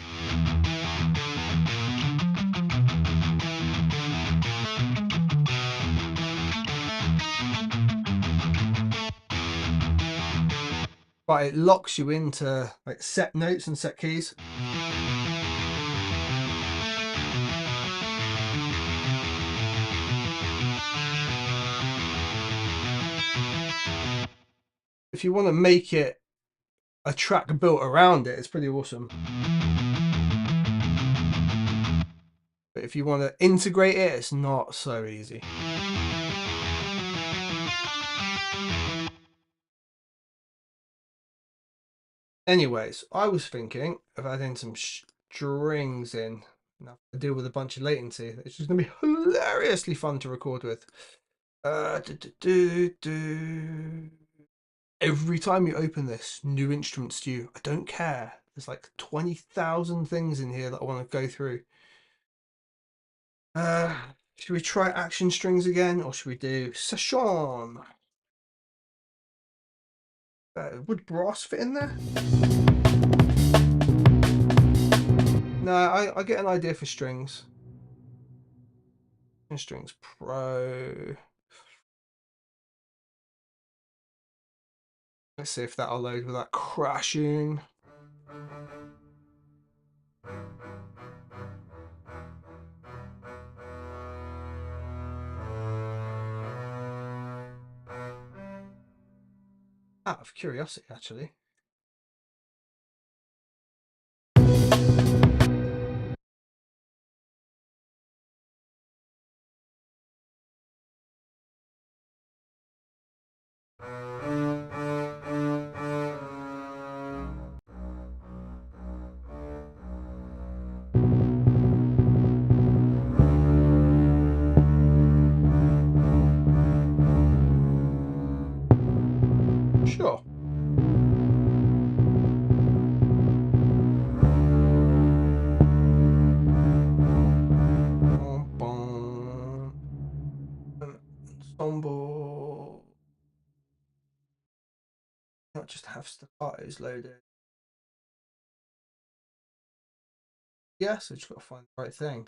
but it locks you into like set notes and set keys. If you want to make it a track built around it, it's pretty awesome. But if you want to integrate it, it's not so easy. Anyways, I was thinking of adding some strings in. Now, to deal with a bunch of latency. It's just going to be hilariously fun to record with. Do, do, do, do. Every time you open this new instrument stew, I don't care. There's like 20,000 things in here that I want to go through. Should we try action strings again, or should we do session? Would brass fit in there? No, I get an idea for strings. Strings Pro. Let's see if that'll load without crashing. Out of curiosity, actually. Sure. Ensemble. Not just have staccatos loaded. Yes, I just got to find the right thing.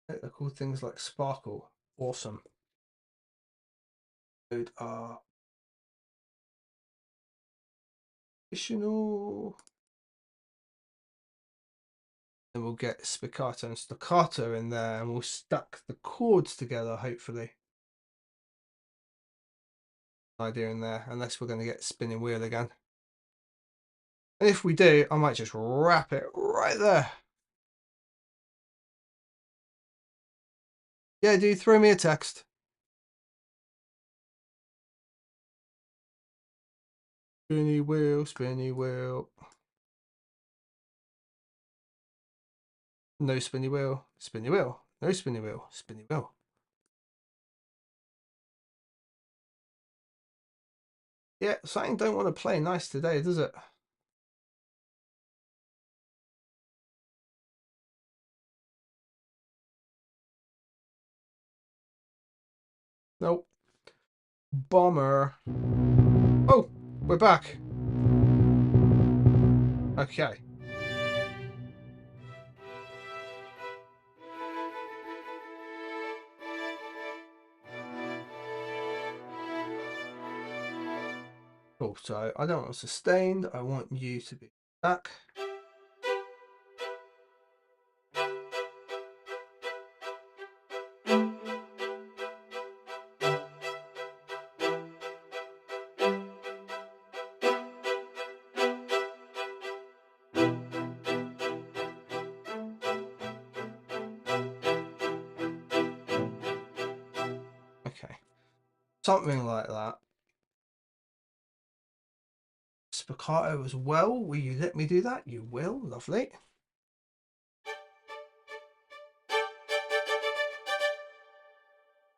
They're called things like Sparkle. Awesome. Load Additional. Then we'll get spiccato and staccato in there, and we'll stack the chords together, hopefully. Idea in there, unless we're going to get spinning wheel again. And if we do, I might just wrap it right there. Yeah, dude, throw me a text. Spinny wheel, spinny wheel. No spinny wheel, spinny wheel. No spinny wheel, spinny wheel. Yeah, something don't want to play nice today, does it? Nope. Bomber. Oh, we're back. Okay. Cool, so I don't want sustained, I want you to be back. Okay, something like that. Spiccato as well. Will you let me do that? You will. Lovely.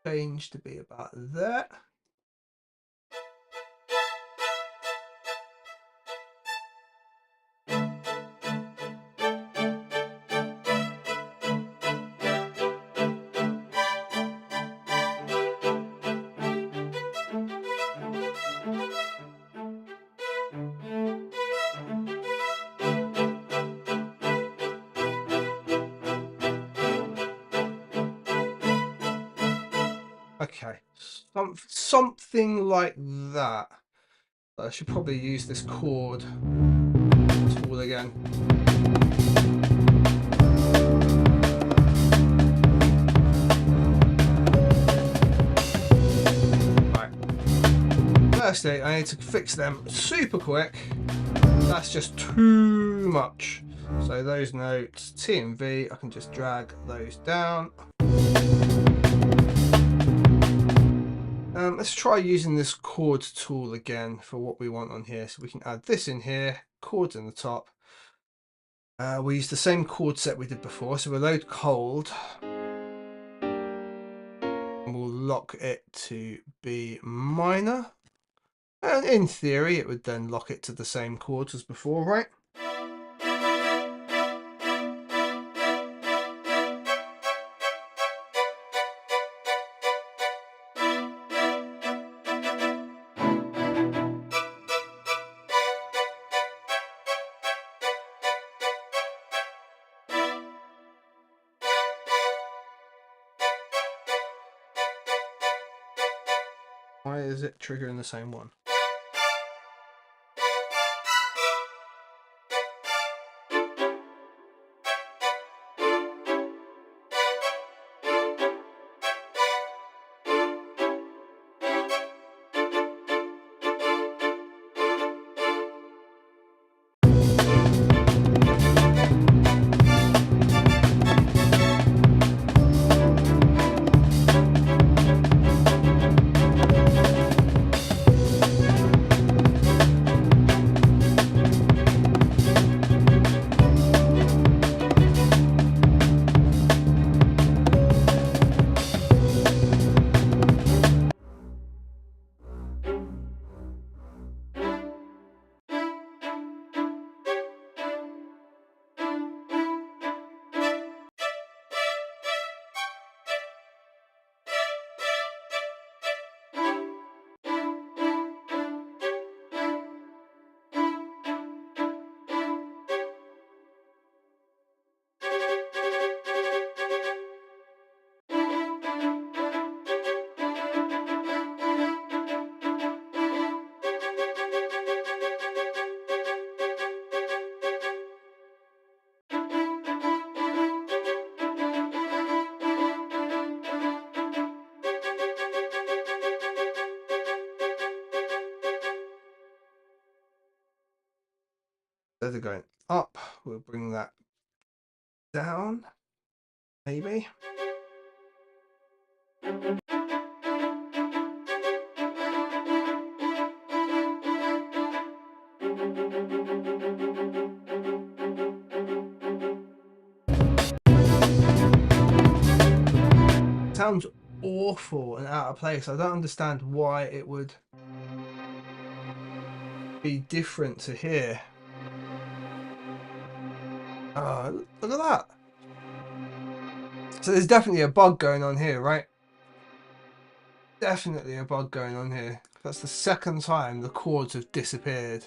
Change to be about there. Okay, something like that. I should probably use this chord tool again. Right. Firstly, I need to fix them super quick. That's just too much. So those notes, T and V, I can just drag those down. Let's try using this chord tool again for what we want on here. So we can add this in here, chords in the top. We use the same chord set we did before. So we'll load cold. And we'll lock it to B minor. And in theory, it would then lock it to the same chords as before, right? Why is it triggering the same one? They're going up. We'll bring that down, maybe. Sounds awful and out of place. I don't understand why it would be different to here. Oh, look at that. So there's definitely a bug going on here, right? Definitely a bug going on here. That's the second time the chords have disappeared.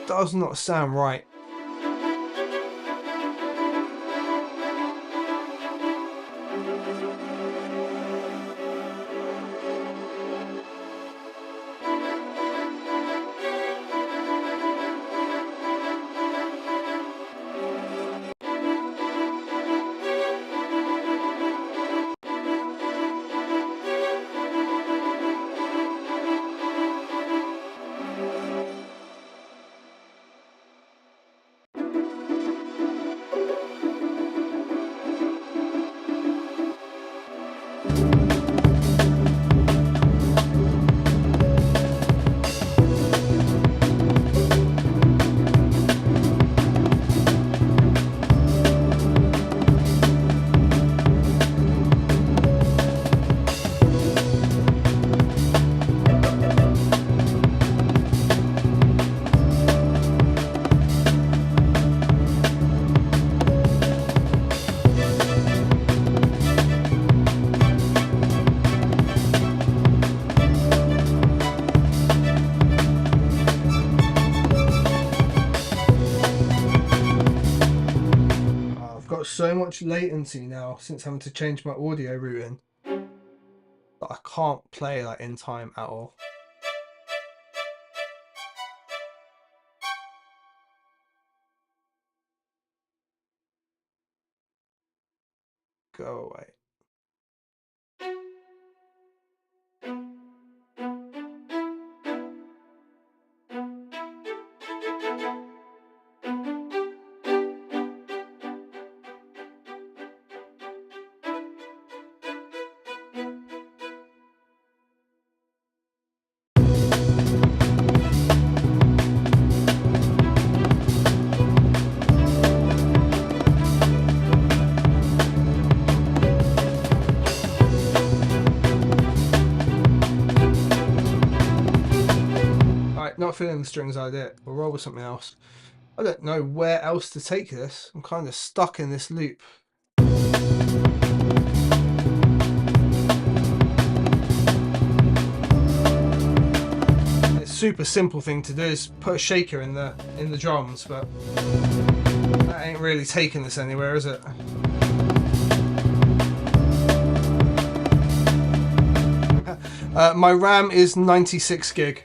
Does not sound right. Got so much latency now since having to change my audio routing that I can't play like in time at all. Go away. Not feeling the strings idea. We'll roll with something else. I don't know where else to take this. I'm kind of stuck in this loop. It's a super simple thing to do is put a shaker in the drums, but that ain't really taking this anywhere, is it? My RAM is 96 gig.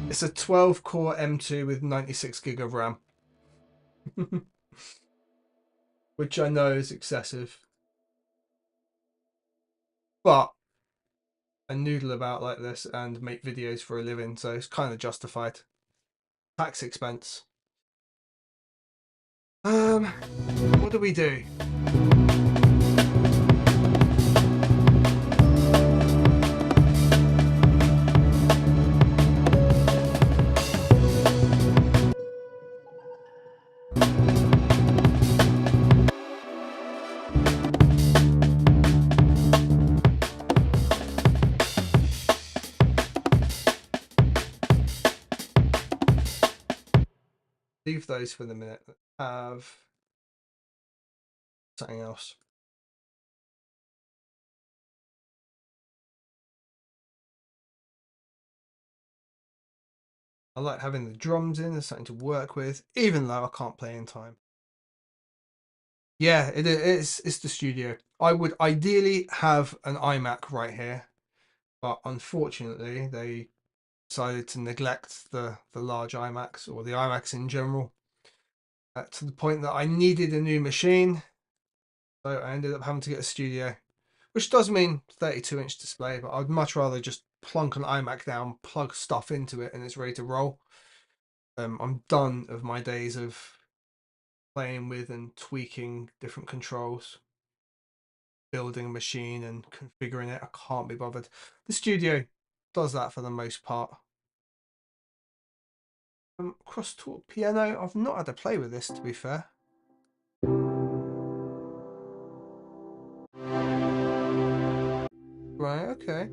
It's a 12 core M2 with 96 gig of RAM. Which I know is excessive. But I noodle about like this and make videos for a living, so it's kind of justified. Tax expense. What do we do? Leave those for the minute. Have something else. I like having the drums in, there's something to work with, even though I can't play in time. Yeah, it's the studio. I would ideally have an iMac right here, but unfortunately they decided to neglect the large iMacs or the iMacs in general, to the point that I needed a new machine. So I ended up having to get a studio, which does mean 32-inch display, but I'd much rather just plunk an iMac down, plug stuff into it, and it's ready to roll. I'm done of my days of playing with and tweaking different controls, building a machine and configuring it. I can't be bothered. The studio does that for the most part. Crosstalk piano. I've not had to play with this, to be fair. Right, okay.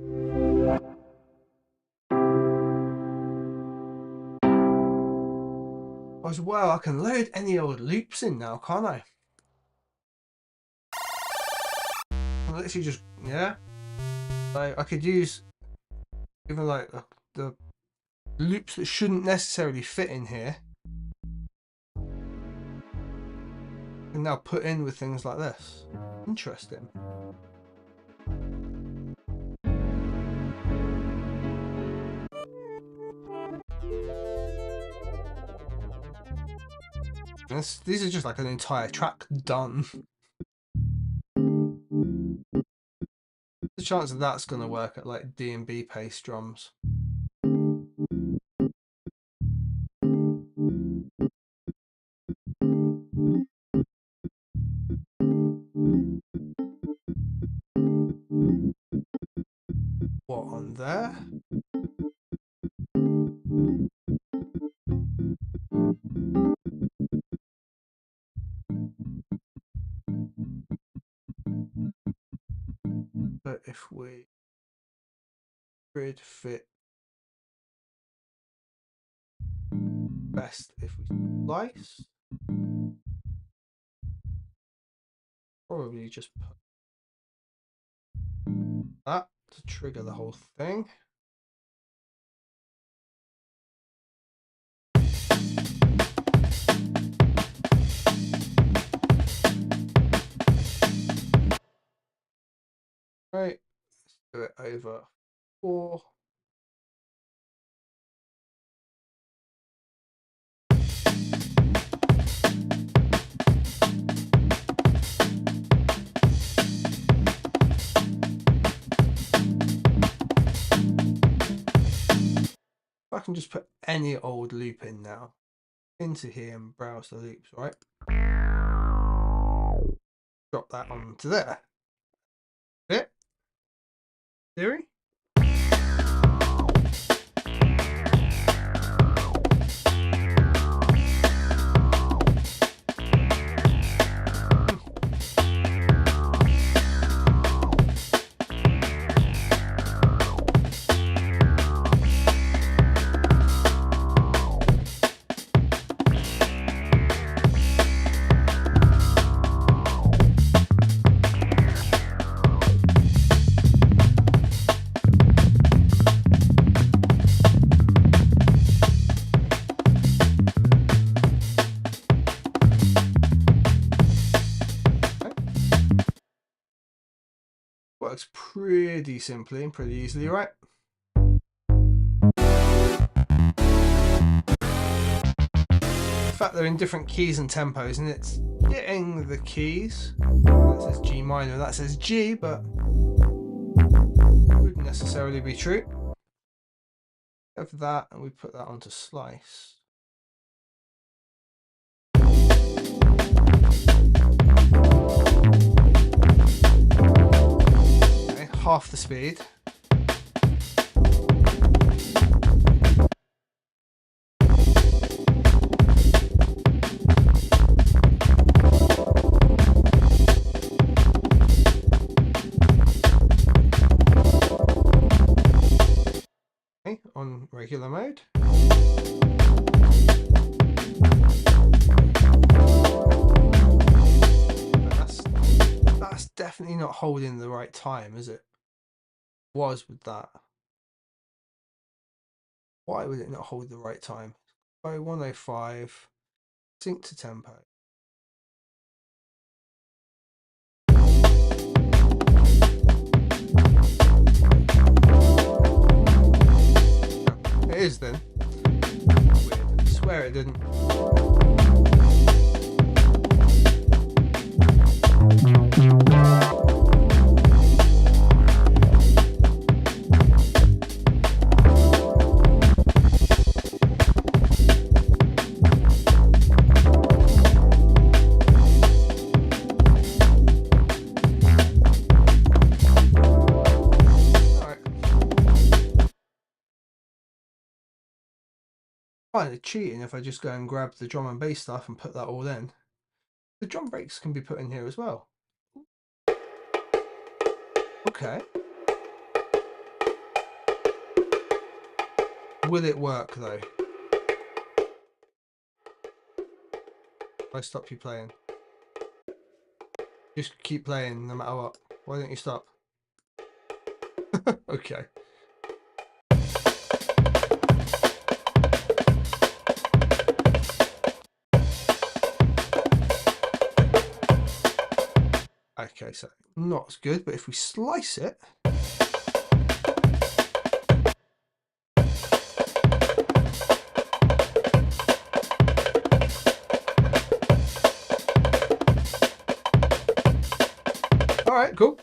As well, I can load any old loops in now, can't I? I literally just, yeah. Like, I could use even like the loops that shouldn't necessarily fit in here. I can now put in with things like this. Interesting. These are just like an entire track done. The chance that that's going to work at like D and B pace drums. What on there? But if we grid fit best if we slice, probably just put that to trigger the whole thing. Right, let's do it over 4. I can just put any old loop in now into here and browse the loops, right? Drop that onto there. Bit theory. Works pretty simply and pretty easily, right? The fact they're in different keys and tempos, and it's getting the keys. That says G minor, that says G, but wouldn't necessarily be true. Of that, and we put that onto slice. Okay, half the speed. Okay, on regular mode. That's definitely not holding the right time, is it? Was with that. Why would it not hold the right time? By 105, sync to tempo. kind of cheating if I just go and grab the drum and bass stuff and put that all in. The drum breaks can be put in here as well. Okay. Will it work though? If I stop you playing. Just keep playing no matter what. Why don't you stop? Okay. Okay, so not as good, but if we slice it. All right, cool.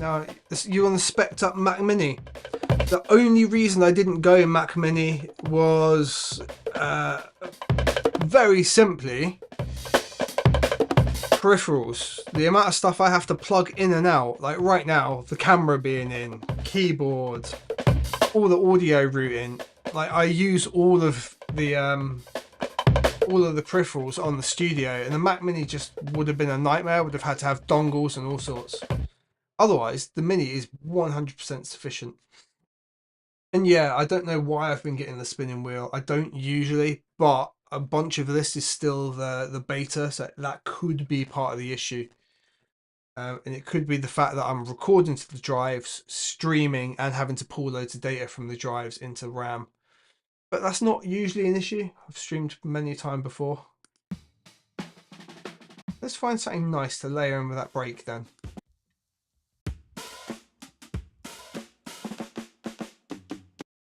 Now, you're on the spec'd up Mac Mini. The only reason I didn't go in Mac Mini was very simply peripherals. The amount of stuff I have to plug in and out, like right now, the camera being in, keyboard, all the audio routing. Like I use all of the peripherals on the studio, and the Mac Mini just would have been a nightmare. I would have had to have dongles and all sorts. Otherwise, the Mini is 100% sufficient. And yeah, I don't know why I've been getting the spinning wheel. I don't usually, but a bunch of this is still the beta, so that could be part of the issue. And it could be the fact that I'm recording to the drives, streaming, and having to pull loads of data from the drives into RAM. But that's not usually an issue. I've streamed many a time before. Let's find something nice to layer in with that break then.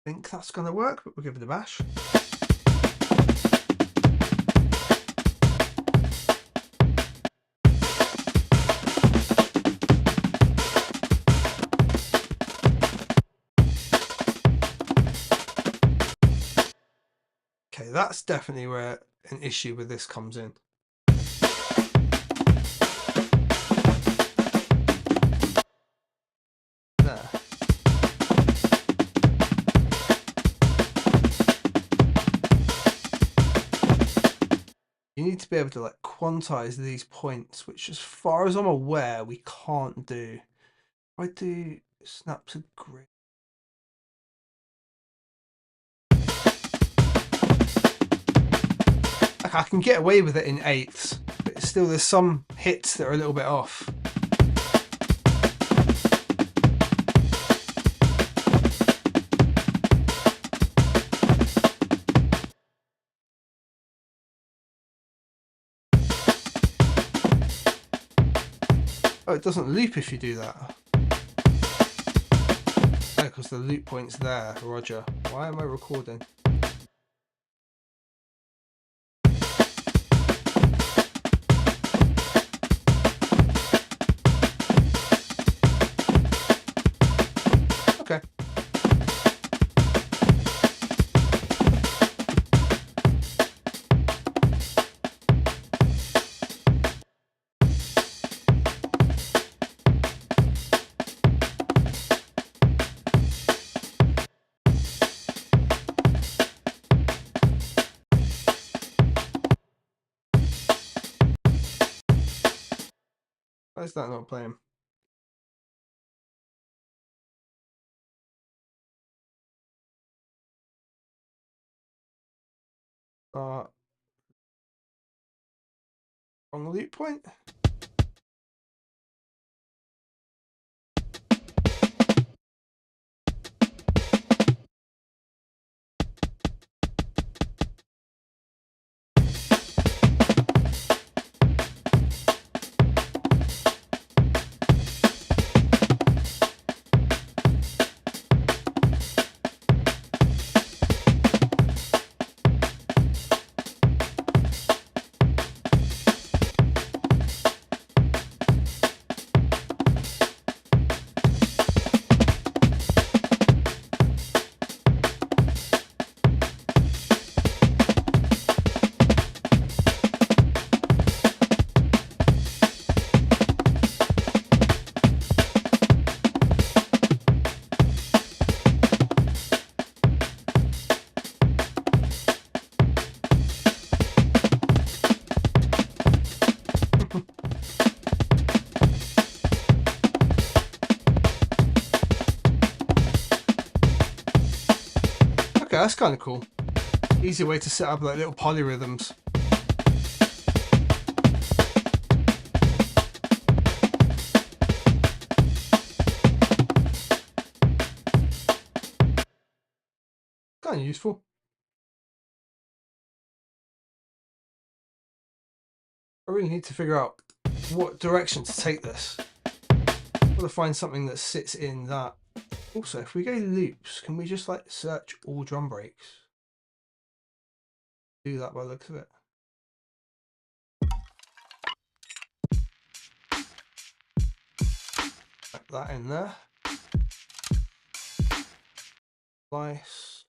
I think that's going to work, but we'll give it a bash. Okay, that's definitely where an issue with this comes in. There. You need to be able to like quantize these points, which as far as I'm aware, we can't do. If I do snaps of grid. I can get away with it in eighths, but still there's some hits that are a little bit off. Oh, it doesn't loop if you do that. Oh, because the loop point's there, Roger. Why am I recording? Okay. Why is that not playing? Wrong loop point? Okay, that's kind of cool. Easy way to set up like little polyrhythms. Kind of useful. I really need to figure out what direction to take this. I've got to find something that sits in that. Also, if we go loops, can we just like search all drum breaks? Do that by the looks of it. Put that in there. Slice.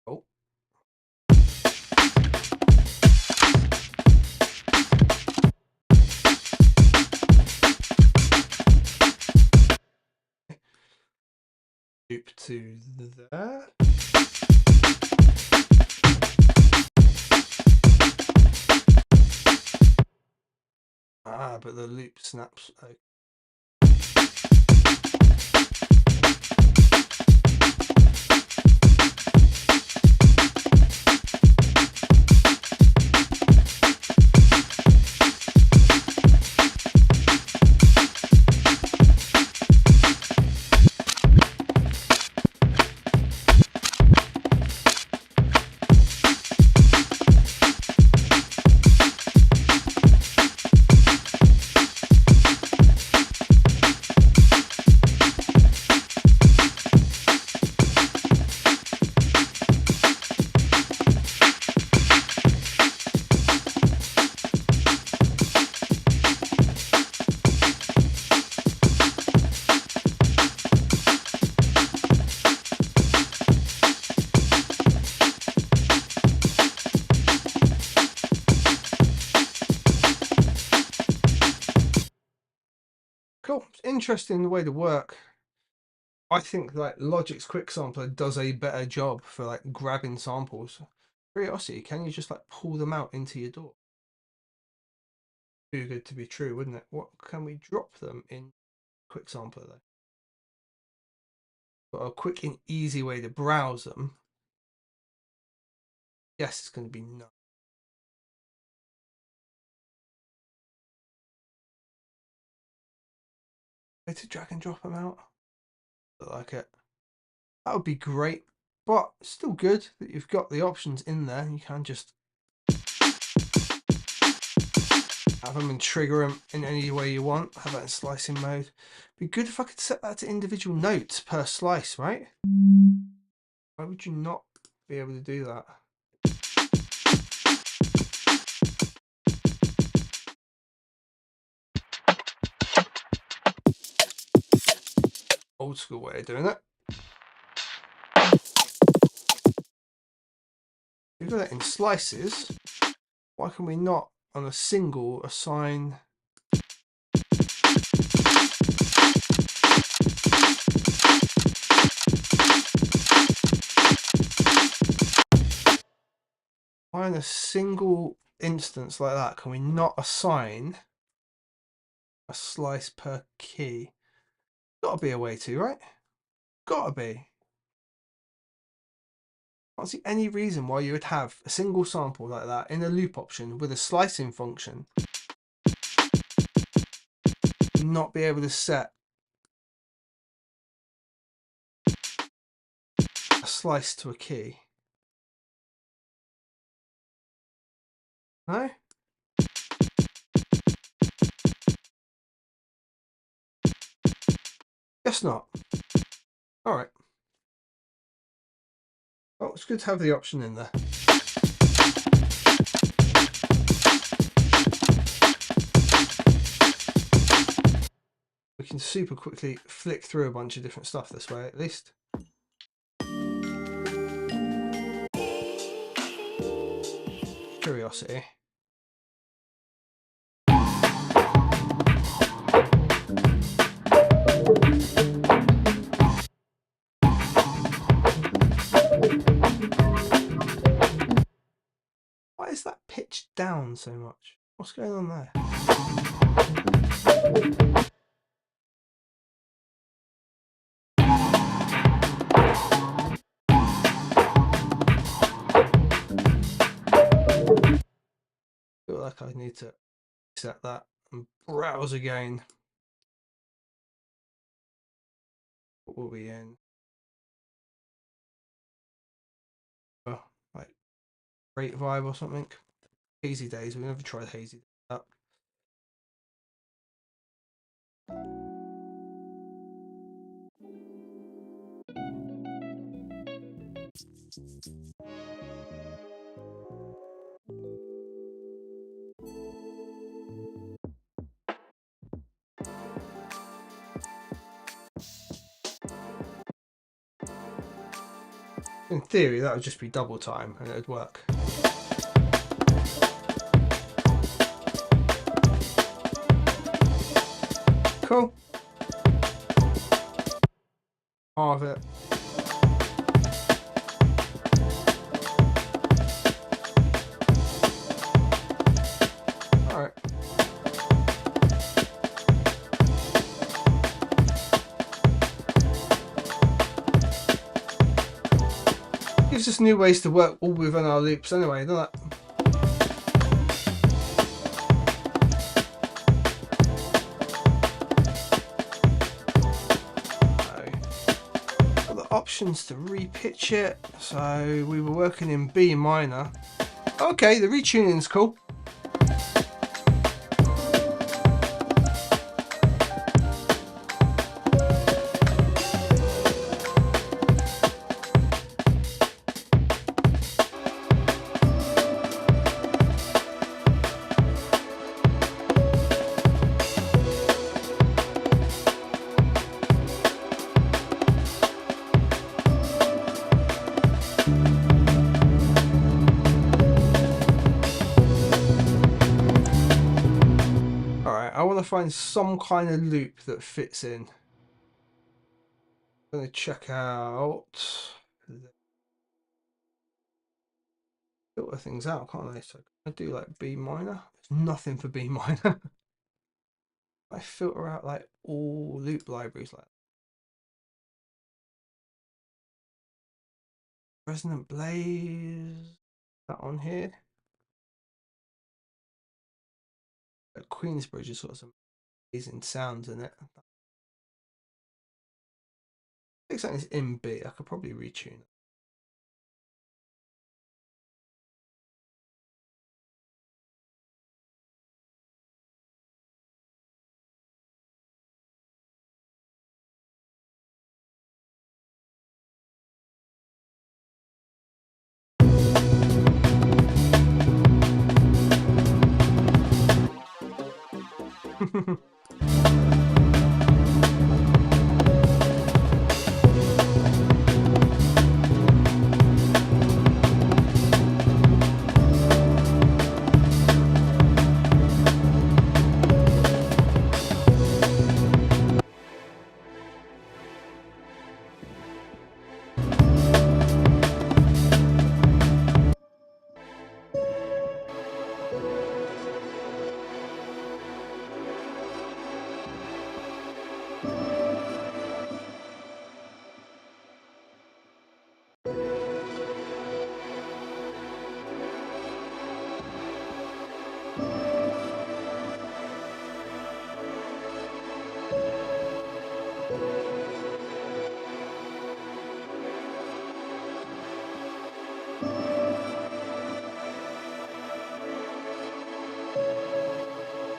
Oh. Loop to there. Ah, but the loop snaps out. Cool. It's interesting the way they work. I think like Logic's Quick Sampler does a better job for like grabbing samples. Curiosity, can you just like pull them out into your DAW? Too good to be true, wouldn't it? What can we drop them in Quick Sampler though? Got a quick and easy way to browse them. Yes, it's going to be no. Way to drag and drop them out. I like it. That would be great, but still good that you've got the options in there. You can just have them and trigger them in any way you want. Have that in slicing mode. Be good if I could set that to individual notes per slice, right? Why would you not be able to do that? Old school way of doing it. We've got it in slices. Why can we not on a single assign why in a single instance like that can we not assign a slice per key? Gotta be a way to, right? Gotta be. I can't see any reason why you would have a single sample like that in a loop option with a slicing function and not be able to set a slice to a key. No? Guess not. Alright. Well, it's good to have the option in there. We can super quickly flick through a bunch of different stuff this way, at least. Curiosity. Why is that pitched down so much? What's going on there? feel like I need to set that and browse again. What were we in? Oh, like Great Vibe or something. Hazy Days. We never tried Hazy Days. In theory, that would just be double time and it would work. Cool. Half it. Alright. Gives us new ways to work all within our loops anyway, doesn't it? Options to repitch it. So we were working in B minor. Okay, the retuning's cool. Find some kind of loop that fits in. I'm going to check out, filter things out, can't I? So I do like B minor. There's nothing for B minor. I filter out like all loop libraries like that. Resonant Blaze, that on here. Queensbridge has got some amazing sounds in it. I think something's in B. I could probably retune it.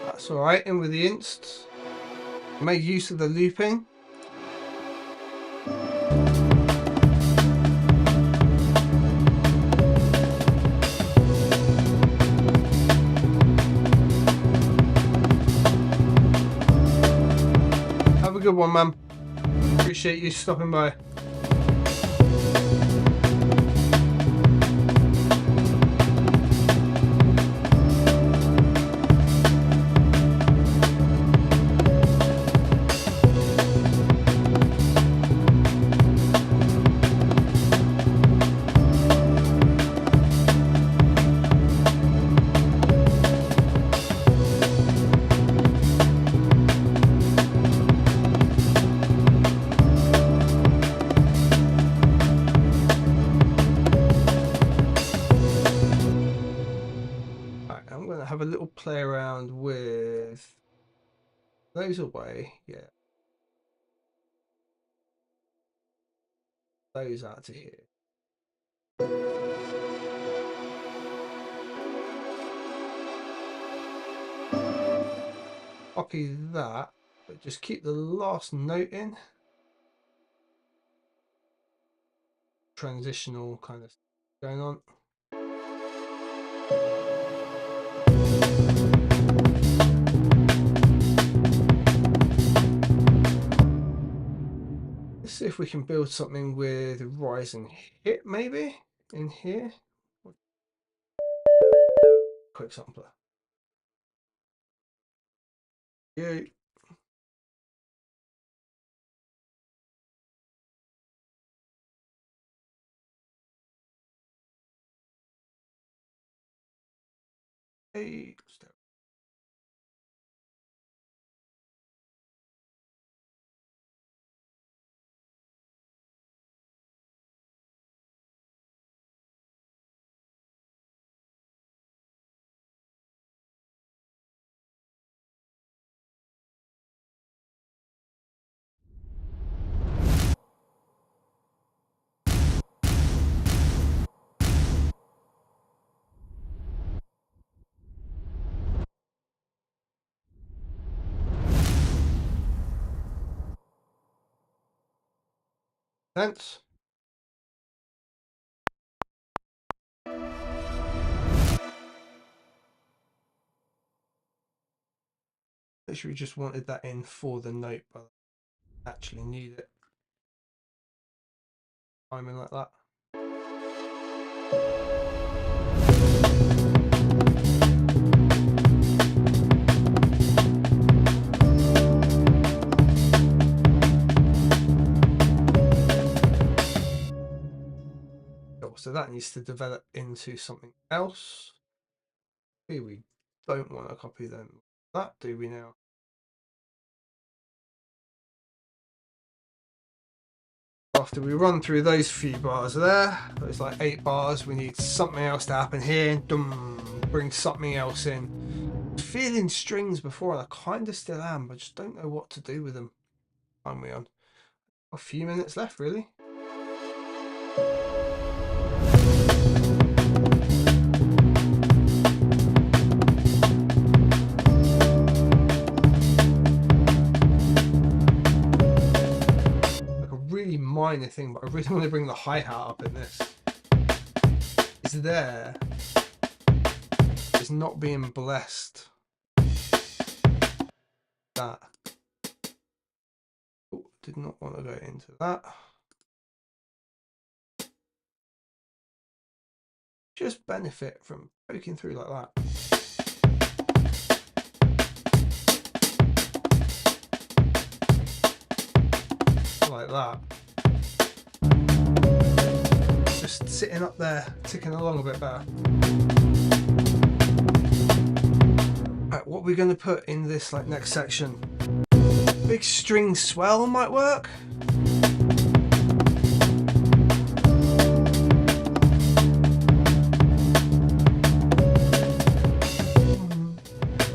That's alright, in with the inst. Make use of the looping. Have a good one, man. Appreciate you stopping by. I'm going to have a little play around with those away. Yeah. Those out to here. Copy that, but just keep the last note in. Transitional kind of going on. Let's see if we can build something with rise and hit maybe in here. Quick sampler. Yeah. Hey. Sense. Literally just wanted that in for the note, but I actually need it. Timing like that. So that needs to develop into something else. Here we don't want to copy them. That do we now? After we run through those few bars there, there's like 8 bars, we need something else to happen here. Bring something else in. Feeling strings before, and I kind of still am, but just don't know what to do with them. Time we on? A few minutes left, really. Really minor thing, but I really want to bring the hi-hat up in this. It's there. It's not being blessed. That. Oh, did not want to go into that. Just benefit from poking through like that. Like that. Just sitting up there, ticking along a bit better. Right, what we're going to put in this like next section? Big string swell might work.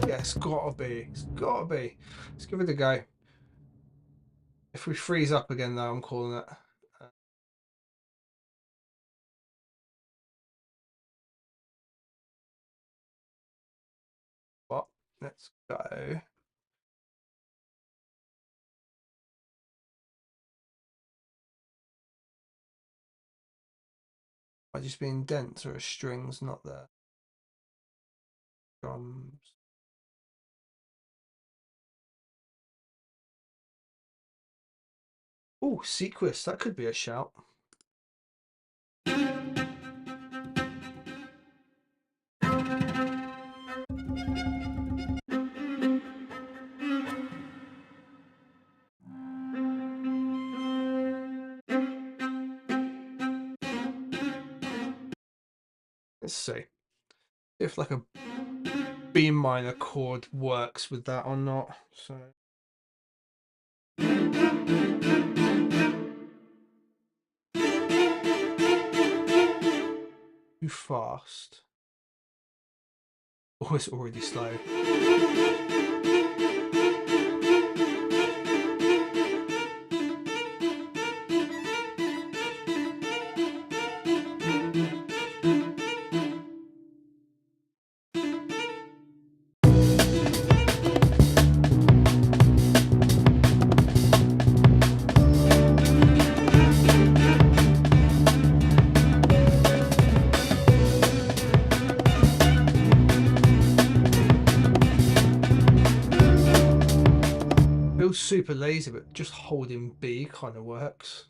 Yeah, it's gotta be. It's gotta be. Let's give it a go. If we freeze up again, though, I'm calling it. But let's go. I just being dense or a string's not there. Drums. Oh, Sequist, that could be a shout. Let's see if like a B minor chord works with that or not. So too fast. Oh, it's already slow. Feels super lazy, but just holding B kind of works.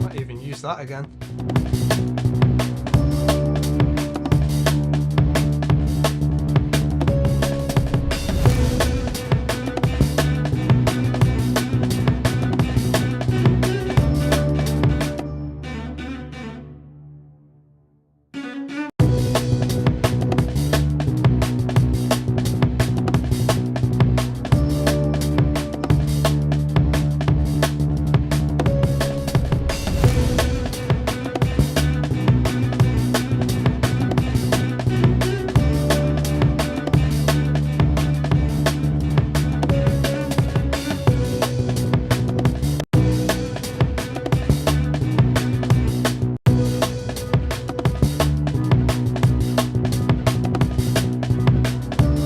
Might even use that again.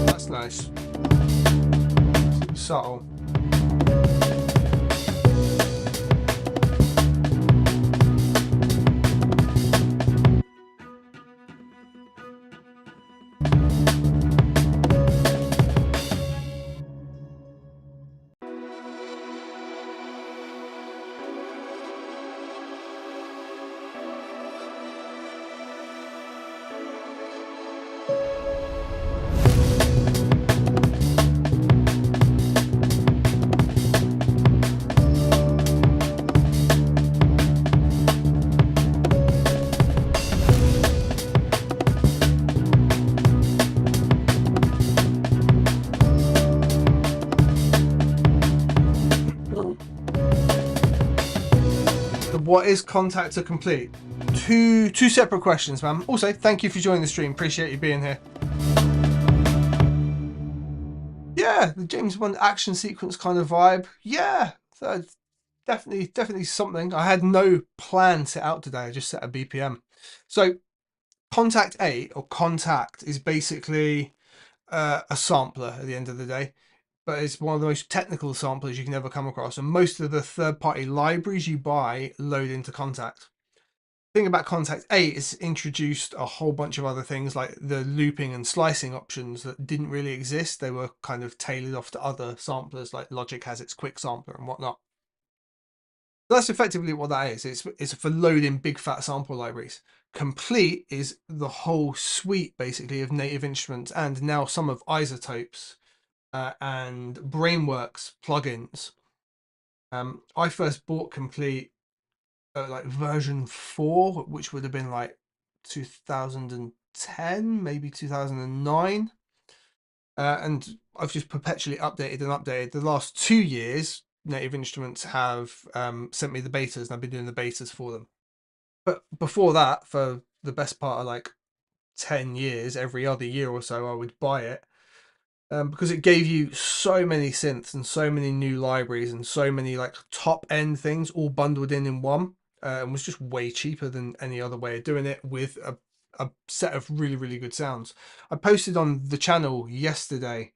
That's nice. Subtle. What is Contactor Complete? Two separate questions, man. Also, thank you for joining the stream. Appreciate you being here. Yeah, the James Bond action sequence kind of vibe. Yeah, so definitely something. I had no plan set out today. I just set a BPM. So Contact 8 or Contact is basically a sampler at the end of the day, but it's one of the most technical samplers you can ever come across. And most of the third-party libraries you buy load into Contact. The thing about Contact 8 is introduced a whole bunch of other things like the looping and slicing options that didn't really exist. They were kind of tailored off to other samplers, like Logic has its quick sampler and whatnot. That's effectively what that is. It's for loading big fat sample libraries. Complete is the whole suite basically of native instruments and now some of Isotopes and Brainworks plugins. I first bought Complete like version 4, which would have been like 2010, maybe 2009. And I've just perpetually updated and updated. The last 2 years, Native Instruments have sent me the betas, and I've been doing the betas for them. But before that, for the best part of like 10 years, every other year or so, I would buy it. Because it gave you so many synths and so many new libraries and so many like top end things all bundled in one, and was just way cheaper than any other way of doing it with a set of really good sounds. I posted on the channel yesterday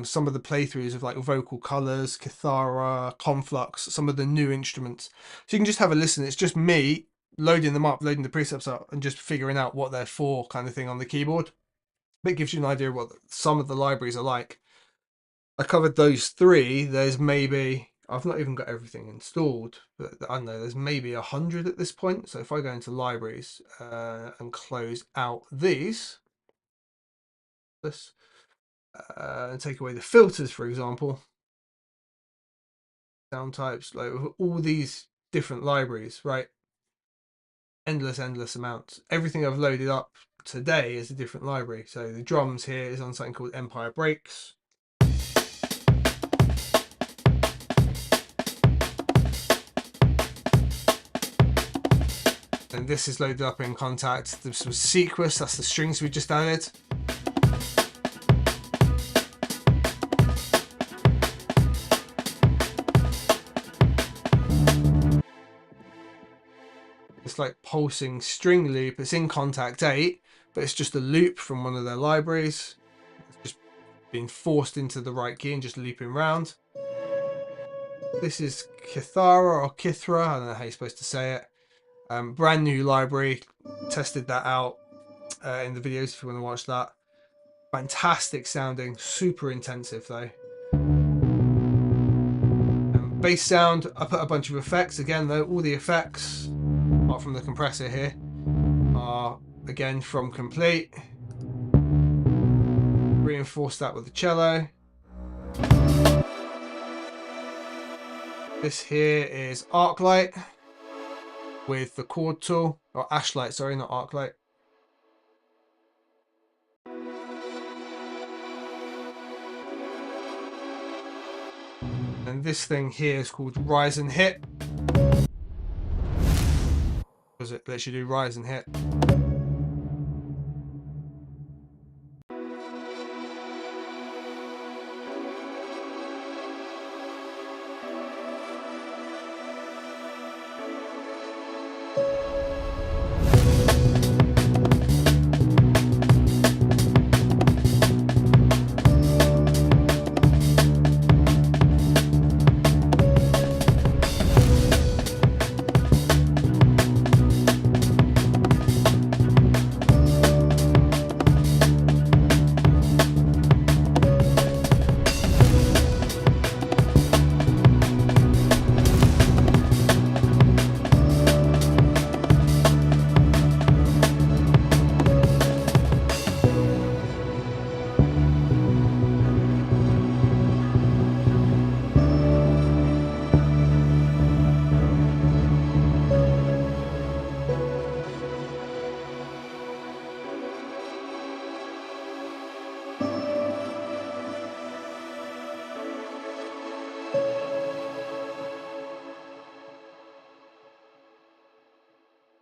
some of the playthroughs of like Vocal Colors, Kithara, Conflux, some of the new instruments. So you can just have a listen. It's just me loading them up, loading the presets up, and just figuring out what they're for, kind of thing on the keyboard. But it gives you an idea of what some of the libraries are like. I covered those three. There's maybe, I've not even got everything installed, but I don't know, there's maybe 100 at this point. So if I go into libraries and close out this, and take away the filters, for example, sound types, like all these different libraries, right? Endless amounts. Everything I've loaded up today is a different library. So the drums here is on something called Empire Breaks. And this is loaded up in Kontakt. This was Sequus, that's the strings we just added. It's like pulsing string loop. It's in Kontakt 8, but it's just a loop from one of their libraries. It's just being forced into the right key and just looping round. This is Kithara or Kithra, I don't know how you're supposed to say it. Brand new library, tested that out in the videos if you want to watch that. Fantastic sounding, super intensive though. Bass sound, I put a bunch of effects. Again though, all the effects, apart from the compressor here, are again from Komplete. Reinforce that with the cello. This here is Arclight with the Chord tool, or Ashlight, sorry, not Arclight. And this thing here is called Rise and Hit, because it lets you do rise and hit.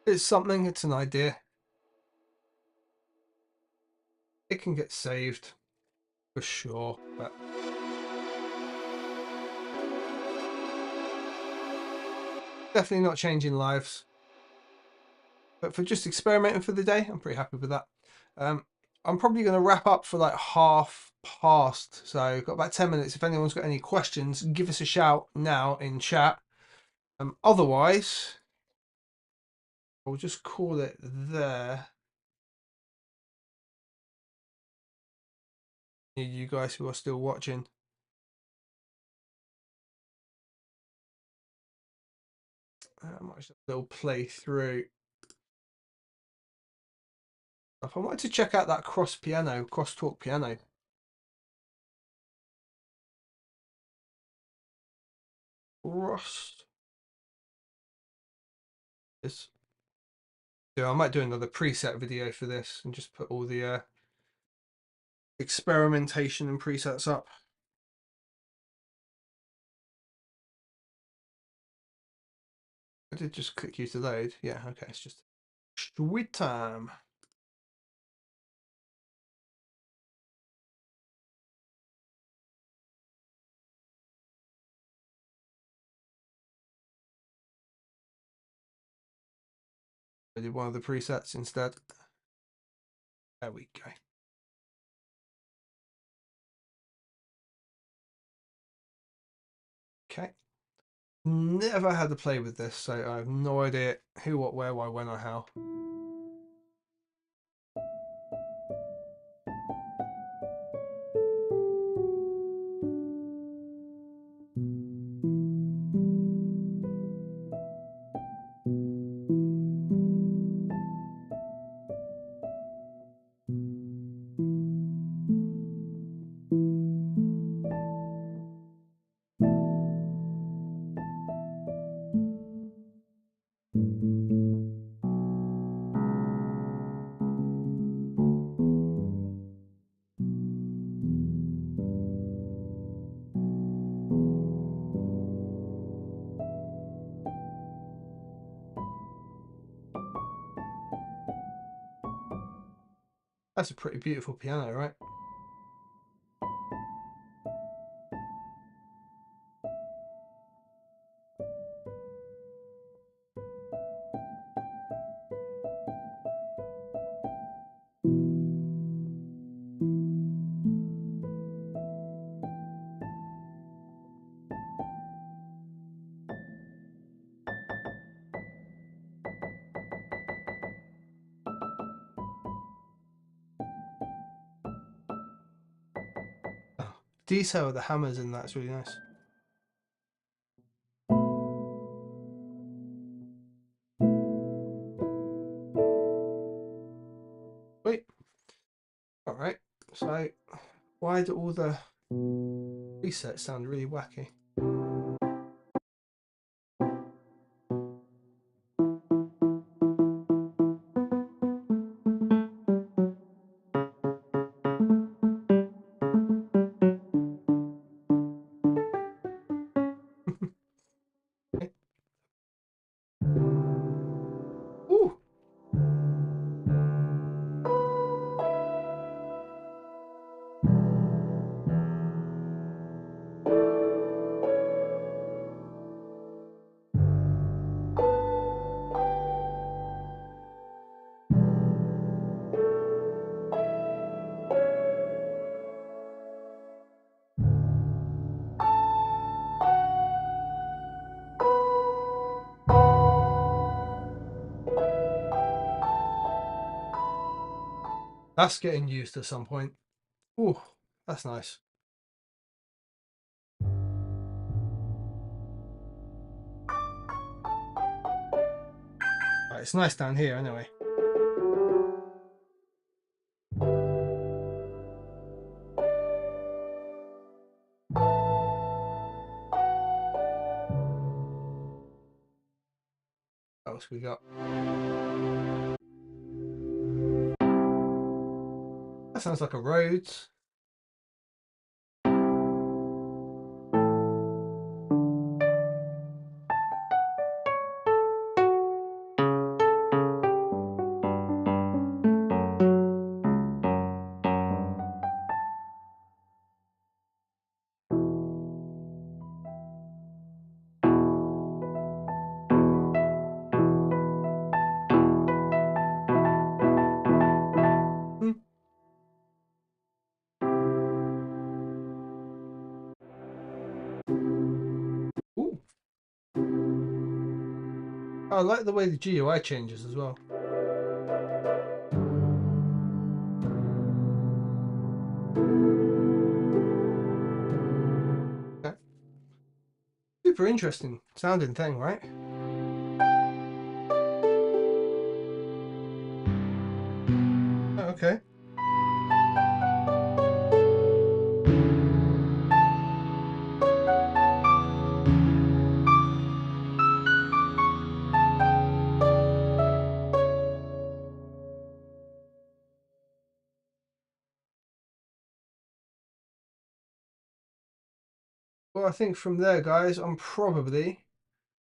It's something, it's an idea. It can get saved, for sure, but definitely not changing lives. But for just experimenting for the day, I'm pretty happy with that. I'm probably going to wrap up for like 1:30, so I've got about 10 minutes. If anyone's got any questions, give us a shout now in chat. Otherwise, I'll just call it there. You guys who are still watching. I might just a little play through. If I wanted to check out that cross-talk piano. Cross. This. Yeah, I might do another preset video for this and just put all the experimentation and presets up. I did just click use to load. Yeah, okay, it's just sweet time. I did one of the presets instead. There we go. Okay. Never had to play with this, so I have no idea who, what, where, why, when, or how. That's a pretty beautiful piano, right? Oh, detail of the hammers in that's really nice. Wait. All right. So why do all the presets sound really wacky? Okay. Ooh. That's getting used at some point. Ooh, that's nice. Right, it's nice down here anyway. What else we got? That sounds like a Rhodes. Hmm. Ooh. I like the way the GUI changes as well. Okay. Super interesting sounding thing, right? Oh, okay. Well, I think from there, guys, I'm probably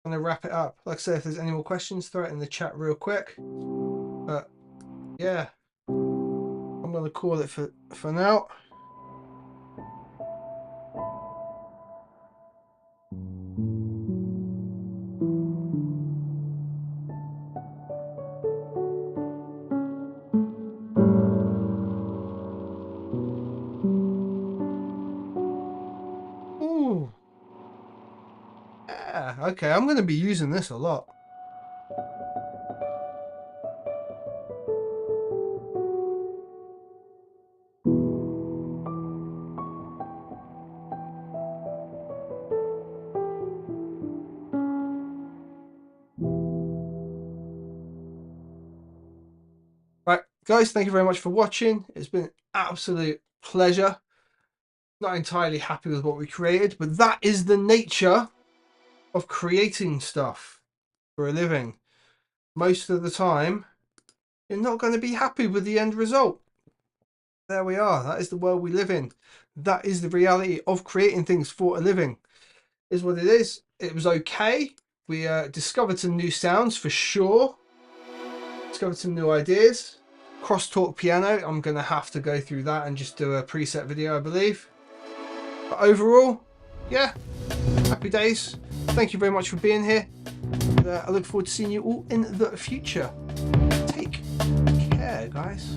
going to wrap it up. Like I said, if there's any more questions, throw it in the chat real quick. But yeah, I'm going to call it for now. Ooh. Yeah, okay, I'm going to be using this a lot. Right, guys, thank you very much for watching. It's been an absolute pleasure. Not entirely happy with what we created, but that is the nature of creating stuff for a living. Most of the time, you're not going to be happy with the end result. There we are. That is the world we live in. That is the reality of creating things for a living. Is what it is. It was okay. We discovered some new sounds for sure. Discovered some new ideas. Crosstalk piano, I'm going to have to go through that and just do a preset video, I believe. But overall, yeah, happy days. Thank you very much for being here. And, I look forward to seeing you all in the future. Take care, guys.